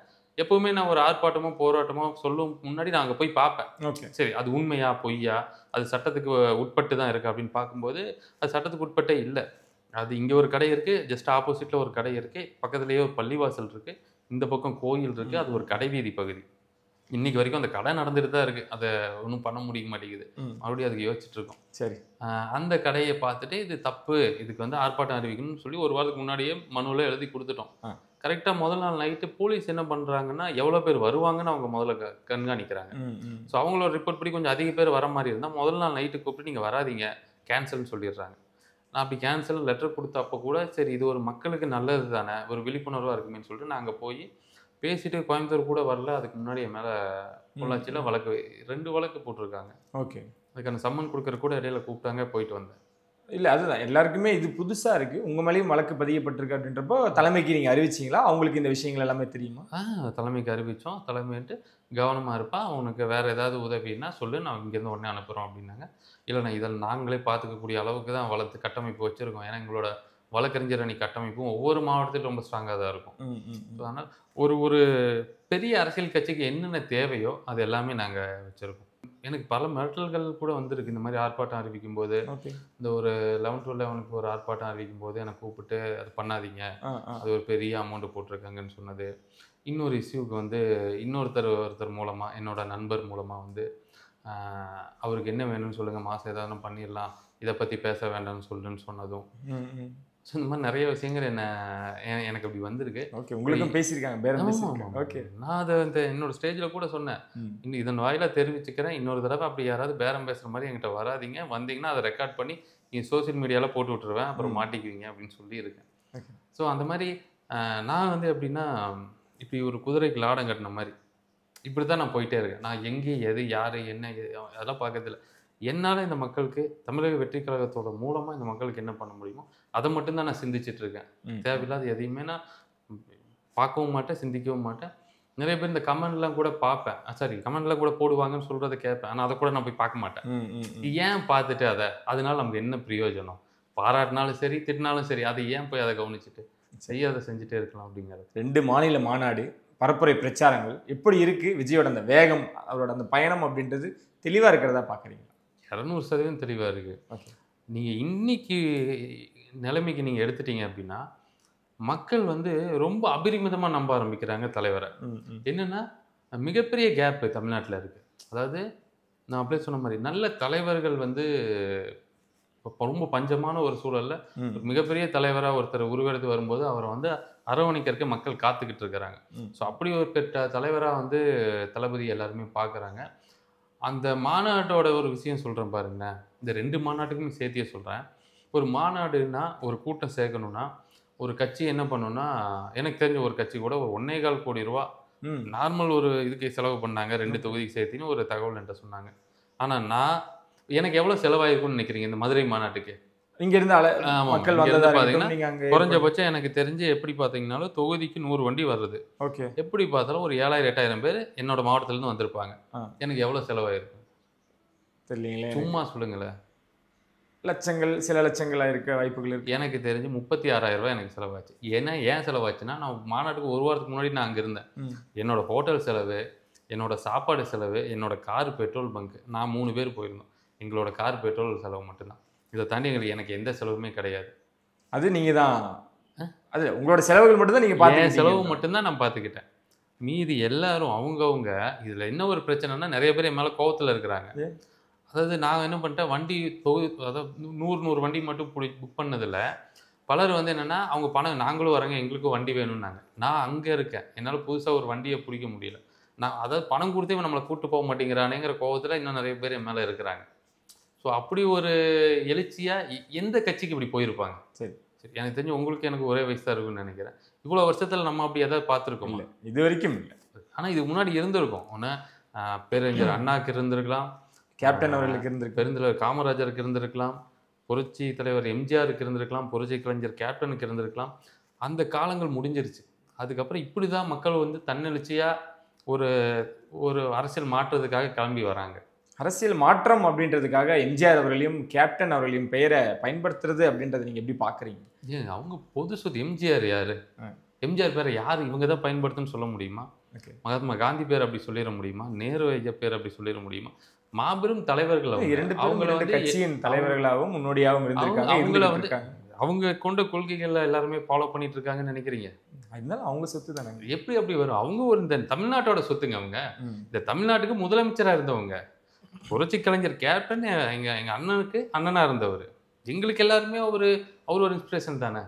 S4: எப்பவுமே நான் ஒரு ஆர்ப்பாட்டமோ போராட்டமோ சொல்லும் முன்னாடி நான் அங்கே போய் பார்ப்பேன்.
S5: ஓகே.
S4: சரி அது உண்மையா பொய்யா, அது சட்டத்துக்கு உட்பட்டு தான் இருக்குது அப்படின்னு பார்க்கும்போது அது சட்டத்துக்கு உட்பட்டே இல்லை. அது இங்கே ஒரு கடை இருக்குது, ஜஸ்ட் ஆப்போசிட்டில் ஒரு கடை இருக்குது, பக்கத்துலேயே ஒரு பள்ளிவாசல் இருக்குது, இந்த பக்கம் கோயில் இருக்குது, அது ஒரு கடைவீதி பகுதி. இன்னைக்கு வரைக்கும் அந்த கடை நடந்துட்டு தான் இருக்குது. அதை ஒன்றும் பண்ண முடிய மாட்டேங்குது. மறுபடியும் அதுக்கு யோசிச்சுட்டு இருக்கோம்.
S5: சரி.
S4: அந்த கடையை பார்த்துட்டு இது தப்பு, இதுக்கு வந்து ஆர்ப்பாட்டம் அறிவிக்கணும்னு சொல்லி ஒரு வாரத்துக்கு முன்னாடியே மனுவில் எழுதி கொடுத்துட்டோம். கரெக்டாக முதல் நாள் நைட்டு போலீஸ் என்ன பண்ணுறாங்கன்னா எவ்வளோ பேர் வருவாங்கன்னு அவங்க முதல்ல கண்காணிக்கிறாங்க. ஸோ அவங்களோட ரிப்போர்ட் படி கொஞ்சம் அதிக பேர் வர மாதிரி இருந்தால் முதல் நாள் நைட்டு கூப்பிட்டு நீங்கள் வராதிங்க, கேன்சல்னு சொல்லிடுறாங்க. நான் அப்படி கேன்சல் லெட்டர் கொடுத்தப்போ கூட சரி இது ஒரு மக்களுக்கு நல்லது தானே, ஒரு விழிப்புணர்வாக இருக்குமேன்னு சொல்லிட்டு நான் அங்கே போய் பேசிட்டு கோயம்புத்தூர் கூட வரல. அதுக்கு முன்னாடி என் மேலே பொள்ளாச்சியில் 2 வழக்கு போட்டிருக்காங்க.
S5: ஓகே.
S4: அதுக்கான சம்மன் கொடுக்குற கூட இடையில கூப்பிட்டாங்க, போயிட்டு வந்தேன்.
S5: இல்லை அதுதான் எல்லாருக்குமே இது புதுசாக இருக்குது. உங்கள் மேலேயும் வழக்கு பதியப்பட்டிருக்கு அப்படின்றப்போ தலைமைக்கு நீங்கள் அறிவிச்சிங்களா? அவங்களுக்கு இந்த விஷயங்கள் எல்லாமே தெரியுமா?
S4: தலைமைக்கு அறிவித்தோம். தலைமைட்டு கவனமாக இருப்பா, அவனுக்கு வேறு ஏதாவது உதவின்னா சொல்லு, நான் இங்கேருந்து உடனே அனுப்புகிறோம் அப்படின்னாங்க. இல்லைண்ணா இதில் நாங்களே பார்த்துக்கக்கூடிய அளவுக்கு தான் வளர்த்து கட்டமைப்பு வச்சுருக்கோம். ஏன்னா எங்களோட வழக்கறிஞர் அணி கட்டமைப்பும் ஒவ்வொரு மாவட்டத்திலும் ரொம்ப ஸ்ட்ராங்காக தான் இருக்கும். அதனால் ஒரு பெரிய அரசியல் கட்சிக்கு என்னென்ன தேவையோ அது எல்லாமே நாங்கள் வச்சுருக்கோம். எனக்கு பல மிரட்டல்கள் கூட வந்திருக்கு. இந்த மாதிரி ஆர்ப்பாட்டம் அறிவிக்கும் போது, இந்த ஒரு 11-11 ஒரு ஆர்ப்பாட்டம் அறிவிக்கும் போது என்னை கூப்பிட்டு அது பண்ணாதீங்க, அது ஒரு பெரிய அமௌண்ட் போட்டிருக்காங்கன்னு சொன்னது. இன்னொரு இஷ்யூக்கு வந்து ஒருத்தர் மூலமாக, என்னோட நண்பர் மூலமாக வந்து அவருக்கு என்ன வேணும்னு சொல்லுங்கள், மாதம் ஏதாவது பண்ணிடலாம், இதை பற்றி பேச வேண்டாம்னு சொல்லுன்னு சொன்னதும். ஸோ இந்த மாதிரி நிறைய விஷயங்கள் எனக்கு அப்படி வந்திருக்கு.
S5: ஓகே. உங்களுக்கும் பேசியிருக்காங்க. ஓகே.
S4: நான் அதை என்னோட ஸ்டேஜில் கூட சொன்னேன், இன்னும் இதன் வாயிலாக தெரிவிச்சுக்கிறேன், இன்னொரு தடவை அப்படி யாராவது பேரம் பேசுகிற மாதிரி என்கிட்ட வராதிங்க, வந்தீங்கன்னா அதை ரெக்கார்ட் பண்ணி நீங்கள் சோசியல் மீடியாவில் போட்டு விட்டுருவேன், அப்புறம் மாட்டிக்குவீங்க அப்படின்னு சொல்லியிருக்கேன். ஸோ அந்த மாதிரி நான் வந்து எப்படின்னா இப்படி ஒரு குதிரைக்கு லாடம் கட்டின மாதிரி இப்படி தான் நான் போயிட்டே இருக்கேன். நான் எங்கே எது யார் என்ன அதெல்லாம் பார்க்கறதில்ல. என்னால் இந்த மக்களுக்கு தமிழக வெற்றி கழகத்தோட மூலமாக இந்த மக்களுக்கு என்ன பண்ண முடியுமோ அதை மட்டும்தான் நான் சிந்திச்சுட்டு இருக்கேன். தேவையில்லாத எதையுமே நான் பார்க்கவும் மாட்டேன், சிந்திக்கவும் மாட்டேன். நிறைய பேர் இந்த கமெண்ட்லாம் கூட பார்ப்பேன், சாரி கமெண்ட்லாம் கூட போடுவாங்கன்னு சொல்கிறத கேட்பேன். ஆனால் அதை கூட நான் போய் பார்க்க மாட்டேன். ஏன் பார்த்துட்டு அதனால நமக்கு என்ன பிரயோஜனம்? பாராட்டினாலும் சரி திட்டினாலும் சரி, அதை ஏன் போய் அதை கவனிச்சுட்டு செய்யாத செஞ்சுட்டே இருக்கலாம் அப்படிங்கிறது.
S5: 2 மாநில மாநாடு, பரப்புரை பிரச்சாரங்கள் எப்படி இருக்குது? விஜயோட அந்த வேகம், அவரோட அந்த பயணம் அப்படின்றது தெளிவாக இருக்கிறதா பார்க்குறீங்க?
S4: 200% தெளிவாக இருக்குது. ஓகே. நீங்கள் இன்னைக்கு நிலைமைக்கு நீங்கள் எடுத்துட்டீங்க அப்படின்னா மக்கள் வந்து ரொம்ப அபரிமிதமாக நம்ப ஆரம்பிக்கிறாங்க தலைவரை. என்னென்னா மிகப்பெரிய கேப்பு தமிழ்நாட்டில் இருக்குது. அதாவது நான் அப்படியே சொன்ன மாதிரி நல்ல தலைவர்கள் வந்து இப்போ ரொம்ப பஞ்சமான ஒரு சூழலில் மிகப்பெரிய தலைவராக ஒருத்தர் உருவெடுத்து வரும்போது அவரை வந்து அரவணைக்கிறதுக்கு மக்கள் காத்துக்கிட்டு இருக்கிறாங்க. ஸோ அப்படி ஒரு பெற்ற தலைவராக வந்து தளபதி எல்லாருமே பார்க்குறாங்க. அந்த மாநாட்டோட ஒரு விஷயம் சொல்கிறேன் பாருங்களேன், இந்த 2 மாநாட்டுக்குமே சேர்த்தியே சொல்கிறேன். ஒரு மாநாடுன்னா ஒரு கூட்டம் சேர்க்கணுன்னா ஒரு கட்சி என்ன பண்ணுன்னா, எனக்கு தெரிஞ்ச ஒரு கட்சி கூட ஒரு 1.25 கோடி ரூபா நார்மல் ஒரு இதுக்கு செலவு பண்ணாங்க, 2 தொகுதிக்கு சேர்த்தின்னு ஒரு தகவல் என்கிட்ட சொன்னாங்க. ஆனால் எனக்கு எவ்வளோ செலவாயிருக்கும்னு நினைக்கிறீங்க இந்த மதுரை மாநாட்டுக்கு?
S5: இங்கிருந்து மக்கள்
S4: பார்த்தீங்கன்னா குறைஞ்சபட்சம் எனக்கு தெரிஞ்சு எப்படி பார்த்தீங்கன்னாலும் தொகுதிக்கு 100 வண்டி வருது.
S5: ஓகே.
S4: எப்படி பார்த்தாலும் ஒரு 7,000-8,000 பேர் என்னோட மாவட்டத்திலேருந்து வந்திருப்பாங்க. எனக்கு எவ்வளோ செலவாயிருக்கும் தெரியலீங்களே, சும்மா சொல்லுங்களேன்.
S5: லட்சங்கள், சில லட்சங்களாக இருக்க வாய்ப்புகள் இருக்குது.
S4: எனக்கு தெரிஞ்சு 36,000 ரூபாய் எனக்கு செலவாச்சு. ஏன் செலவாச்சுன்னா, நான் மாநாட்டுக்கு ஒரு வாரத்துக்கு முன்னாடி நான் அங்கே இருந்தேன். என்னோட ஹோட்டல் செலவு, என்னோட சாப்பாடு செலவு, என்னோட கார் பெட்ரோல் பங்க், நான் 3 பேர் போயிருந்தோம். எங்களோட கார் பெட்ரோல் செலவு மட்டும்தான். இதை தாண்டி எனக்கு எந்த செலவுமே கிடையாது.
S5: அது நீங்கள் தான், அது உங்களோட செலவுகள் மட்டும்தான் நீங்கள் பார்த்து,
S4: செலவு மட்டும்தான் நான் பார்த்துக்கிட்டேன். மீதி எல்லாரும் அவங்கவுங்க. இதில் என்ன ஒரு பிரச்சனைனா, நிறைய பேர் என் மேலே கோவத்தில் இருக்கிறாங்க. அதாவது நான் என்ன பண்ணிட்டேன், வண்டி அதாவது 100 வண்டி மட்டும் புக் பண்ணதில்ல. பலர் வந்து என்னென்னா அவங்க பணம், நாங்களும் வராங்க எங்களுக்கும் வண்டி வேணும்னாங்க. நான் அங்கே இருக்கேன், என்னால் புதுசாக ஒரு வண்டியை பிடிக்க முடியல. நான் அதாவது பணம் கொடுத்தே நம்மளை கூப்பிட்டு போக மாட்டேங்கிறானேங்கிற கோவத்தில் இன்னும் நிறைய பேர் என் மேலே இருக்கிறாங்க. ஸோ அப்படி ஒரு எழுச்சியாக எந்த கட்சிக்கு இப்படி போயிருப்பாங்க? சரி எனக்கு தெரிஞ்சு உங்களுக்கு எனக்கு ஒரே வயசு தான் இருக்குன்னு நினைக்கிறேன். இவ்வளோ வருஷத்தில் நம்ம அப்படி எதாவது பார்த்துருக்கோம்?
S5: இல்லை, இது வரைக்கும் இல்லை.
S4: ஆனால் இதுக்கு முன்னாடி இருந்திருக்கும். ஒன்று பேரறிஞர் அண்ணாக்கு இருந்திருக்கலாம்,
S5: கேப்டன் அவர்களுக்கு இருந்திருக்கு,
S4: பெருந்தலைவர் காமராஜருக்கு இருந்திருக்கலாம், புரட்சி தலைவர் எம்ஜிஆருக்கு இருந்திருக்கலாம், புரட்சி கலைஞர் கேப்டனுக்கு இருந்திருக்கலாம். அந்த காலங்கள் முடிஞ்சிருச்சு. அதுக்கப்புறம் இப்படி தான் மக்கள் வந்து தன்னெழுச்சியாக ஒரு அரசியல் மாற்றுறதுக்காக கிளம்பி வராங்க.
S5: அரசியல் மாற்றம் அப்படின்றதுக்காக எம்ஜிஆர் அவர்களையும் கேப்டன் அவர்களையும் பெயரை பயன்படுத்துறது அப்படின்றத நீங்க எப்படி பாக்குறீங்க?
S4: ஏன் அவங்க பொது சொத்து. எம்ஜிஆர் யாரு? எம்ஜிஆர் பேரை யார் இவங்க தான் பயன்படுத்துன்னு சொல்ல முடியுமா? மகாத்மா காந்தி பேர் அப்படி சொல்லிட முடியுமா? நேரு ஐயா பேர் அப்படி சொல்லிட முடியுமா? மாபெரும் தலைவர்கள்
S5: அவங்கள கட்சியின் தலைவர்களாகவும் முன்னோடியாகவும் இருந்திருக்காங்க.
S4: அவங்கள வந்து அவங்க கொண்ட கொள்கைகளை எல்லாருமே ஃபாலோ பண்ணிட்டு இருக்காங்கன்னு நினைக்கிறீங்க?
S5: இருந்தாலும் அவங்க சொத்து தானே.
S4: எப்படி அப்படி வரும்? அவங்க ஒரு இந்த தமிழ்நாட்டோட சொத்துங்க. அவங்க இந்த தமிழ்நாட்டுக்கு முதலமைச்சராக இருந்தவங்க. புரட்சி கலைஞர் கேப்டன் எங்க அண்ணனுக்கு அண்ணனா இருந்தவர். எங்களுக்கு எல்லாருமே அவர் ஒரு இன்ஸ்பிரேஷன் தானே.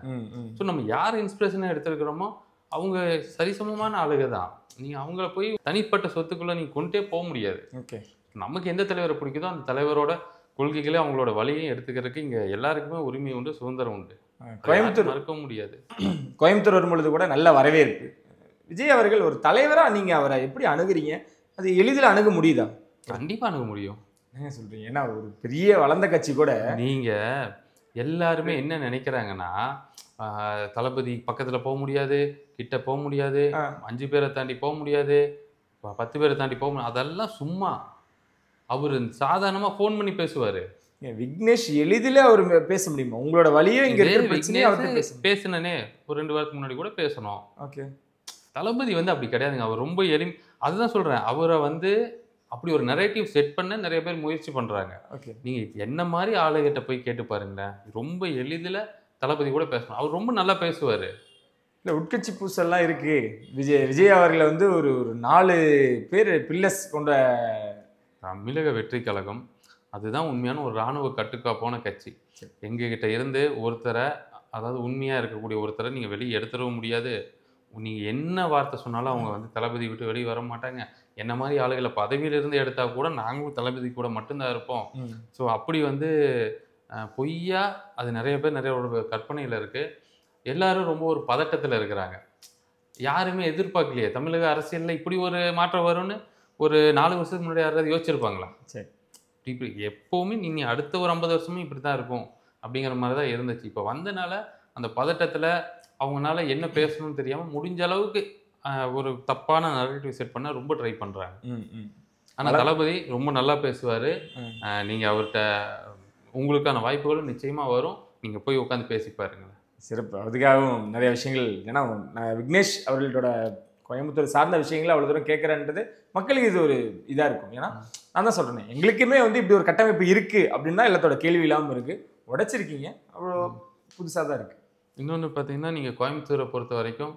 S4: ஸோ நம்ம யார் இன்ஸ்பிரேஷனை எடுத்துருக்கிறோமோ அவங்க சரிசமமான ஆளுக தான். நீங்கள் அவங்கள போய் தனிப்பட்ட சொத்துக்குள்ளே நீங்கள் கொண்டே போக முடியாது.
S5: ஓகே,
S4: நமக்கு எந்த தலைவரை பிடிக்குதோ அந்த தலைவரோட கொள்கைகளே அவங்களோட வழியையும் எடுத்துக்கிறதுக்கு இங்கே எல்லாருக்குமே உரிமை உண்டு, சுதந்திரம் உண்டு.
S5: கோயம்புத்தூர்
S4: மறுக்க முடியாது.
S5: கோயம்புத்தூர் வரும்பொழுது கூட நல்ல வரவேற்பு. விஜய் அவர்கள் ஒரு தலைவராக நீங்கள் அவரை எப்படி அணுகுறீங்க? அது எளிதில் அணுக முடியுதா?
S4: கண்டிப்பாக அணுக முடியும்.
S5: என்ன சொல்றீங்க? ஏன்னா ஒரு பெரிய வளர்ந்த கட்சி கூட
S4: நீங்கள் எல்லாருமே என்ன நினைக்கிறாங்கன்னா, தளபதி பக்கத்தில் போக முடியாது, கிட்ட போக முடியாது, 5 பேரை தாண்டி போக முடியாது, 10 பேரை தாண்டி போக முடியாது. அதெல்லாம் சும்மா. அவர் சாதாரணமாக ஃபோன் பண்ணி பேசுவார்.
S5: விக்னேஷ் எளிதில் அவர் பேச முடியுமா? உங்களோட வழியே இங்கே
S4: பேசினே ஒரு 2 வாரத்துக்கு முன்னாடி கூட பேசணும்.
S5: ஓகே,
S4: தளபதி வந்து அப்படி கிடையாதுங்க. அவர் ரொம்ப அதுதான் சொல்கிறேன். அவரை வந்து அப்படி ஒரு நரேட்டிவ் செட் பண்ண நிறைய பேர் முயற்சி பண்ணுறாங்க.
S5: ஓகே,
S4: நீங்கள் என்ன மாதிரி ஆளுகிட்ட போய் கேட்டு பாருங்களேன். ரொம்ப எளிதில் தளபதி கூட பேசணும். அவர் ரொம்ப நல்லா பேசுவார்.
S5: இல்லை, உட்கட்சி பூசெல்லாம் இருக்கு. விஜய் அவர்களை வந்து ஒரு 4 பேர் பில்லர்ஸ் கொண்ட
S4: தமிழக வெற்றி கழகம் அதுதான் உண்மையான ஒரு இராணுவ கட்டுக்காப்பான கட்சி. எங்ககிட்ட இருந்து ஒருத்தரை, அதாவது உண்மையாக இருக்கக்கூடிய ஒருத்தரை நீங்கள் வெளியே எடுத்துடவும் முடியாது. நீங்கள் என்ன வார்த்தை சொன்னாலும் அவங்க வந்து தளபதி விட்டு வெளியே வர மாட்டாங்க. என்ன மாதிரி ஆளுகளை பதவியிலிருந்து எடுத்தால் கூட நாங்களும் தளபதி கூட மட்டும்தான் இருப்போம். ஸோ அப்படி வந்து பொய்யா அது நிறைய பேர் நிறைய ஒரு கற்பனையில் இருக்குது. எல்லாரும் ரொம்ப ஒரு பதட்டத்தில் இருக்கிறாங்க. யாருமே எதிர்பார்க்கலையே தமிழக அரசியலில் இப்படி ஒரு மாற்றம் வரும்னு. ஒரு 4 வருஷத்துக்கு முன்னாடி யாராவது யோசிச்சிருப்பாங்களா? சரி, இப்படி எப்போவுமே நீங்கள் அடுத்த ஒரு 50 வருஷமும் இப்படி தான் இருக்கும் அப்படிங்கிற மாதிரி தான் இருந்துச்சு. இப்போ வந்தனால அந்த பதட்டத்தில் அவங்களால என்ன பேசணும்னு தெரியாமல் முடிஞ்ச அளவுக்கு ஒரு தப்பான நரேட்டிவ் செட் பண்ண ரொம்ப ட்ரை பண்ணுறாங்க. ஆனால் தளபதி ரொம்ப நல்லா பேசுவார். நீங்கள் அவர்கிட்ட உங்களுக்கான வாய்ப்புகளும் நிச்சயமாக வரும். நீங்கள் போய் உட்காந்து பேசி பாருங்கள்.
S5: சிறப்பு. அதுக்காகவும் நிறைய விஷயங்கள், ஏன்னா விக்னேஷ் அவர்களோட கோயம்புத்தூர் சார்ந்த விஷயங்களை அவ்வளோ தூரம் கேட்குறன்றது மக்களுக்கு இது ஒரு இதாக இருக்கும். ஏன்னா நான் தான் சொல்கிறேன், எங்களுக்குமே வந்து இப்படி ஒரு கட்டமைப்பு இருக்குது அப்படின்னு தான் எல்லாத்தோட கேள்வி இல்லாமல் இருக்குது. உடைச்சிருக்கீங்க, அவ்வளோ புதுசாக தான் இருக்குது.
S4: இன்னொன்று பார்த்தீங்கன்னா, நீங்கள் கோயம்புத்தூரை பொறுத்த வரைக்கும்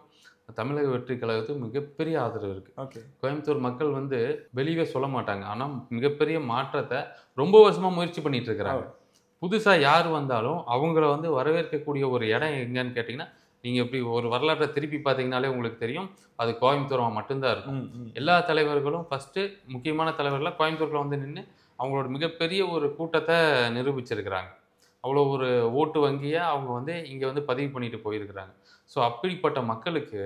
S4: தமிழக வெற்றி கழகத்துக்கு மிகப்பெரிய ஆதரவு இருக்குது.
S5: ஓகே,
S4: கோயம்புத்தூர் மக்கள் வந்து வெளியே சொல்ல மாட்டாங்க. ஆனால் மிகப்பெரிய மாற்றத்தை ரொம்ப வருஷமாக முயற்சி பண்ணிட்டு இருக்கிறாங்க. புதுசாக யார் வந்தாலும் அவங்கள வந்து வரவேற்கக்கூடிய ஒரு இடம் எங்கன்னு கேட்டிங்கன்னா, நீங்கள் இப்படி ஒரு வரலாற்றை திருப்பி பார்த்தீங்கனாலே உங்களுக்கு தெரியும். அது கோயம்புத்தூர் மட்டும்தான் இருக்கும். எல்லா தலைவர்களும் ஃபஸ்ட்டு முக்கியமான தலைவர்களாக கோயம்புத்தூரில் வந்து நின்று அவங்களோட மிகப்பெரிய ஒரு கூட்டத்தை நிரூபிச்சிருக்கிறாங்க. அவ்வளோ ஒரு ஓட்டு வங்கியை அவங்க வந்து இங்கே வந்து பதிவு பண்ணிட்டு போயிருக்கிறாங்க. ஸோ அப்படிப்பட்ட மக்களுக்கு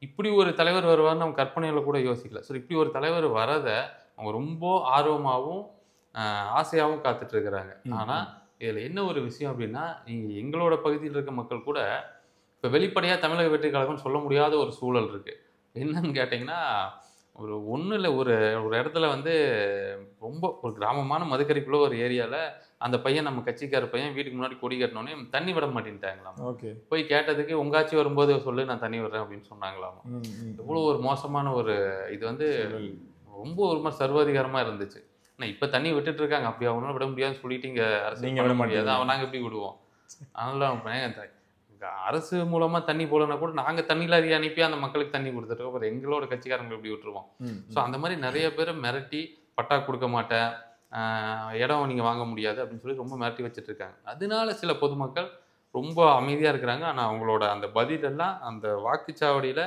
S4: இப்படி ஒரு தலைவர் வருவார்னு அவங்க கற்பனையில் கூட யோசிக்கல. ஸோ இப்படி ஒரு தலைவர் வரதை அவங்க ரொம்ப ஆர்வமாகவும் ஆசையாகவும் காத்துட்ருக்கிறாங்க. ஆனால் இதில் என்ன ஒரு விஷயம் அப்படின்னா, நீங்கள் எங்களோட பகுதியில் இருக்க மக்கள் கூட இப்போ வெளிப்படையாக தமிழக வெற்றி கழகம்னு சொல்ல முடியாத ஒரு சூழல் இருக்குது. என்னன்னு கேட்டிங்கன்னா, ஒன்றும் இல்லை, ஒரு இடத்துல வந்து ரொம்ப ஒரு கிராமமான மதுக்கரைக்குள்ளே ஒரு ஏரியாவில் அந்த பையன், நம்ம கட்சிக்கார பையன், வீட்டுக்கு முன்னாடி கொடி கட்டினோடனே தண்ணி விட மாட்டேன்ட்டாங்களாம்.
S5: ஓகே,
S4: போய் கேட்டதுக்கு உங்கள் ஆட்சி வரும்போது சொல்லு, நான் தண்ணி விடுறேன் அப்படின்னு சொன்னாங்களாம். இவ்வளோ ஒரு மோசமான ஒரு இது வந்து ரொம்ப ஒரு மாதிரி சர்வாதிகாரமாக இருந்துச்சு. ஆனால் இப்போ தண்ணி விட்டுட்டு இருக்காங்க. அப்படி அவங்களால விட முடியாதுன்னு சொல்லிட்டு இங்கே அரசு விட முடியாது, அவன் நாங்கள் எப்படி விடுவோம்? அதனால அரசு மூலமாக தண்ணி போலன்னா கூட நாங்கள் தண்ணி லாரி அனுப்பி அந்த மக்களுக்கு தண்ணி கொடுத்துட்டு அப்புறம் எங்களோட கட்சிக்காரங்க எப்படி விட்டுருவோம்? ஸோ அந்த மாதிரி நிறைய பேரை மிரட்டி பட்டா கொடுக்க மாட்டேன், இடம் நீங்கள் வாங்க முடியாது அப்படின்னு சொல்லி ரொம்ப மிரட்டி வச்சுட்டு இருக்காங்க. அதனால சில பொதுமக்கள் ரொம்ப அமைதியாக இருக்கிறாங்க. ஆனால் அவங்களோட அந்த பதிலெல்லாம் அந்த வாக்குச்சாவடியில்,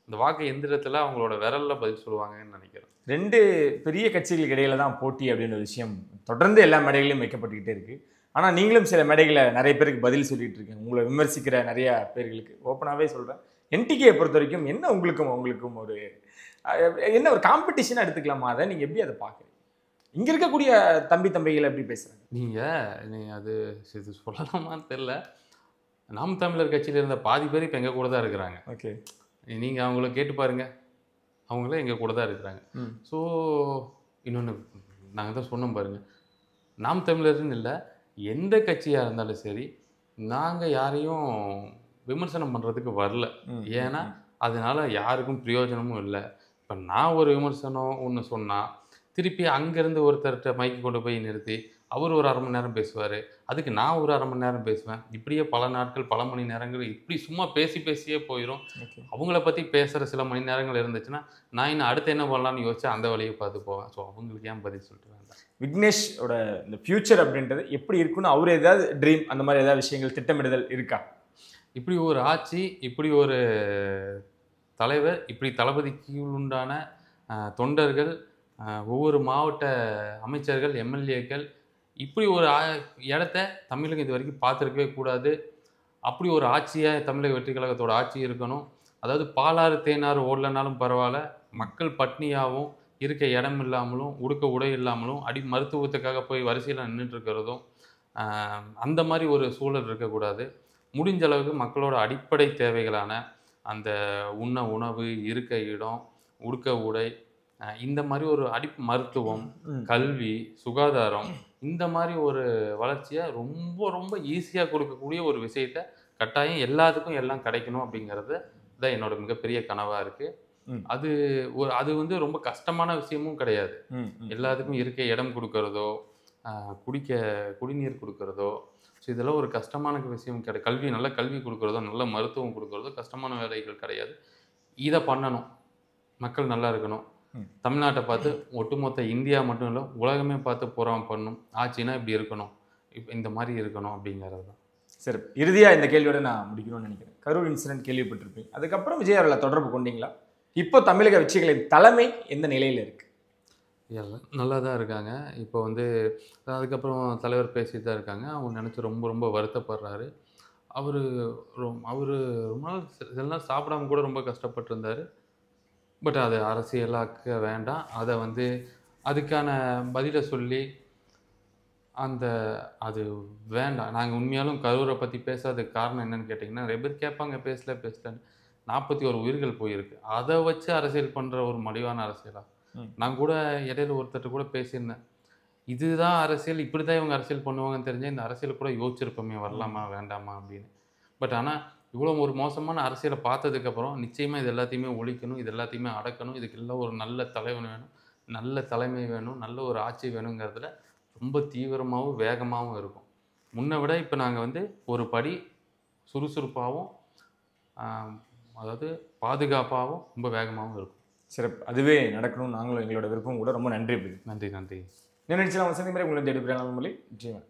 S4: அந்த வாக்கு எந்திரத்தில் அவங்களோட விரலில் பதில் சொல்லுவாங்கன்னு நினைக்கிறேன்.
S5: 2 பெரிய கட்சிகளுக்கு இடையில தான் போட்டி அப்படின்ற விஷயம் தொடர்ந்து எல்லா மேடைகளிலும் வைக்கப்பட்டுக்கிட்டே இருக்கு. ஆனால் நீங்களும் சில மேடைகளை நிறைய பேருக்கு பதில் சொல்லிட்டு இருக்கீங்க. உங்களை விமர்சிக்கிற நிறைய பேர்களுக்கு ஓப்பனாகவே சொல்கிறேன், என்டிகேயை பொறுத்த வரைக்கும் என்ன உங்களுக்கும் ஒரு என்ன ஒரு காம்படிஷனாக எடுத்துக்கலாமா? அதை நீங்கள் எப்படி அதை பார்க்குறீங்க? இங்கே இருக்கக்கூடிய தம்பிகளை எப்படி பேசுகிறாங்க?
S4: நீங்கள் அது இது சொல்லலாமான்னு தெரில. நாம் தமிழர் கட்சியில் இருந்த பாதி பேர் இப்போ எங்கள் கூட தான் இருக்கிறாங்க.
S5: ஓகே,
S4: நீங்கள் அவங்கள கேட்டு பாருங்கள், அவங்களே எங்கள் கூட தான் இருக்கிறாங்க. ஸோ இன்னொன்று, நாங்கள் தான் சொன்னோம் பாருங்கள், நாம் தமிழர்னு இல்லை, எந்த கட்சியாக இருந்தாலும் சரி நாங்கள் யாரையும் விமர்சனம் பண்ணுறதுக்கு வரல. ஏன்னா அதனால யாருக்கும் பிரயோஜனமும் இல்லை. இப்போ நான் ஒரு விமர்சனம் ஒன்று சொன்னால் திருப்பி அங்கேருந்து ஒருத்தர்கிட்ட மைக்கு கொண்டு போய் நிறுத்தி அவர் ஒரு 1/2 மணி நேரம் பேசுவார், அதுக்கு நான் ஒரு 1/2 மணி நேரம் பேசுவேன். இப்படியே பல நாட்கள் பல மணி நேரங்கள் இப்படி சும்மா பேசியே போயிடும். அவங்கள பற்றி பேசுகிற சில மணி நேரங்கள் இருந்துச்சுன்னா நான் இன்னும் அடுத்து என்ன பண்ணலான்னு யோசிச்சு அந்த வழியை பார்த்து போவேன். ஸோ அவங்களுக்கு ஏன் பதில் சொல்லிட்டு வேண்டாம்.
S5: விக்னேஷோட இந்த ஃபியூச்சர் அப்படின்றது எப்படி இருக்குன்னு அவர் ஏதாவது ட்ரீம் அந்த மாதிரி ஏதாவது விஷயங்கள் திட்டமிடுதல் இருக்கா?
S4: இப்படி ஒரு ஆட்சி, இப்படி ஒரு தலைவர், இப்படி தளபதிக்கு உண்டான தொண்டர்கள், ஒவ்வொரு மாவட்ட அமைச்சர்கள், எம்எல்ஏக்கள், இப்படி ஒரு இடத்த தமிழகம் இது வரைக்கும் பார்த்துருக்கவே கூடாது. அப்படி ஒரு ஆட்சியாக தமிழக வெற்றி கழகத்தோட ஆட்சி இருக்கணும். அதாவது பாலாறு தேனாறு ஓடலனாலும் பரவாயில்ல, மக்கள் பட்னியாகவும் இருக்க இடம் இல்லாமலும் உடுக்க உடை இல்லாமலும் மருத்துவத்துக்காக போய் வரிசையில் நின்றுட்டு இருக்கிறதும் அந்த மாதிரி ஒரு சூழல் இருக்கக்கூடாது. முடிஞ்ச அளவுக்கு மக்களோட அடிப்படை தேவைகளான அந்த உண்ண உணவு, இருக்க இடம், உடுக்க உடை, இந்த மாதிரி ஒரு மருத்துவம், கல்வி, சுகாதாரம், இந்த மாதிரி ஒரு வளர்ச்சியை ரொம்ப ரொம்ப ஈஸியாக கொடுக்கக்கூடிய ஒரு விஷயத்த கட்டாயம் எல்லாத்துக்கும் எல்லாம் கிடைக்கணும் அப்படிங்கிறது தான் என்னோட மிகப்பெரிய கனவாக இருக்குது. அது வந்து ரொம்ப கஷ்டமான விஷயமும் கிடையாது. எல்லாத்துக்கும் இருக்க இடம் கொடுக்கறதோ, குடிநீர் கொடுக்கறதோ, ஸோ இதெல்லாம் ஒரு கஷ்டமான விஷயம் கிடையாது. நல்ல கல்வி கொடுக்குறதோ, நல்ல மருத்துவம் கொடுக்குறதோ கஷ்டமான வேலைகள் கிடையாது. இதை பண்ணணும், மக்கள் நல்லா இருக்கணும். தமிழ்நாட்டை பார்த்து ஒட்டுமொத்த இந்தியா மட்டும் இல்லை, உலகமே பார்த்து போராம பண்ணணும். ஆட்சினா இப்படி இருக்கணும், இந்த மாதிரி இருக்கணும் அப்படிங்கிறது தான்.
S5: சரி, இறுதியாக இந்த கேள்வியோட நான் முடிக்கணும்னு நினைக்கிறேன். கரூர் இன்சிடென்ட் கேள்விப்பட்டிருப்பேன். அதுக்கப்புறம் விஜய் அவர்களை தொடர்பு கொண்டீங்களா? இப்போ தமிழக வெற்றிகளின் தலைமை எந்த நிலையில் இருக்குது?
S4: நல்லா தான் இருக்காங்க. இப்போ வந்து அதுக்கப்புறம் தலைவர் பேசிட்டு தான் இருக்காங்க. அவங்க நினச்சி ரொம்ப ரொம்ப வருத்தப்படுறாரு. அவர் ரொம்ப நாள் சில நாள் சாப்பிடாம கூட ரொம்ப கஷ்டப்பட்டுருந்தார். பட் அதை அரசியலாக்க வேண்டாம், அதை வந்து அதுக்கான பதிலை சொல்லி அது வேண்டாம். நாங்கள் உண்மையாலும் கரூரை பற்றி பேசாததுக்கு காரணம் என்னன்னு கேட்டிங்கன்னா, நிறைய பேர் கேட்பாங்க பேசலன்னு. 41 உயிர்கள் போயிருக்கு, அதை வச்சு அரசியல் பண்ணுற ஒரு மலிவான அரசியலா? நான் கூட இடையில ஒருத்தர் கூட பேசியிருந்தேன், இதுதான் அரசியல், இப்படி தான் இவங்க அரசியல் பண்ணுவாங்கன்னு தெரிஞ்சால் இந்த அரசியல் கூட யோசிச்சிருப்போமே, வரலாமா வேண்டாமா அப்படின்னு. பட் ஆனால் இவ்வளோ ஒரு மோசமான அரசியலை பார்த்ததுக்கப்புறம் நிச்சயமாக இது எல்லாத்தையுமே ஒழிக்கணும், இது எல்லாத்தையுமே அடக்கணும், இதுக்கெல்லாம் ஒரு நல்ல தலைவன் வேணும், நல்ல தலைமை வேணும், நல்ல ஒரு ஆட்சி வேணுங்கிறதுல ரொம்ப தீவிரமாகவும் வேகமாகவும் இருக்கும். முன்னை விட இப்போ நாங்கள் வந்து ஒரு படி சுறுசுறுப்பாகவும் அதாவது பாதுகாப்பாகவும் ரொம்ப வேகமாகவும் இருக்கும்.
S5: சிறப்பு, அதுவே நடக்கணும். நாங்களும் எங்களோட விருப்பம் கூட. ரொம்ப நன்றி.
S4: நன்றி.
S5: நினைச்சு நம்ம சந்தி மாதிரி உங்களை தேடி நிச்சயமா.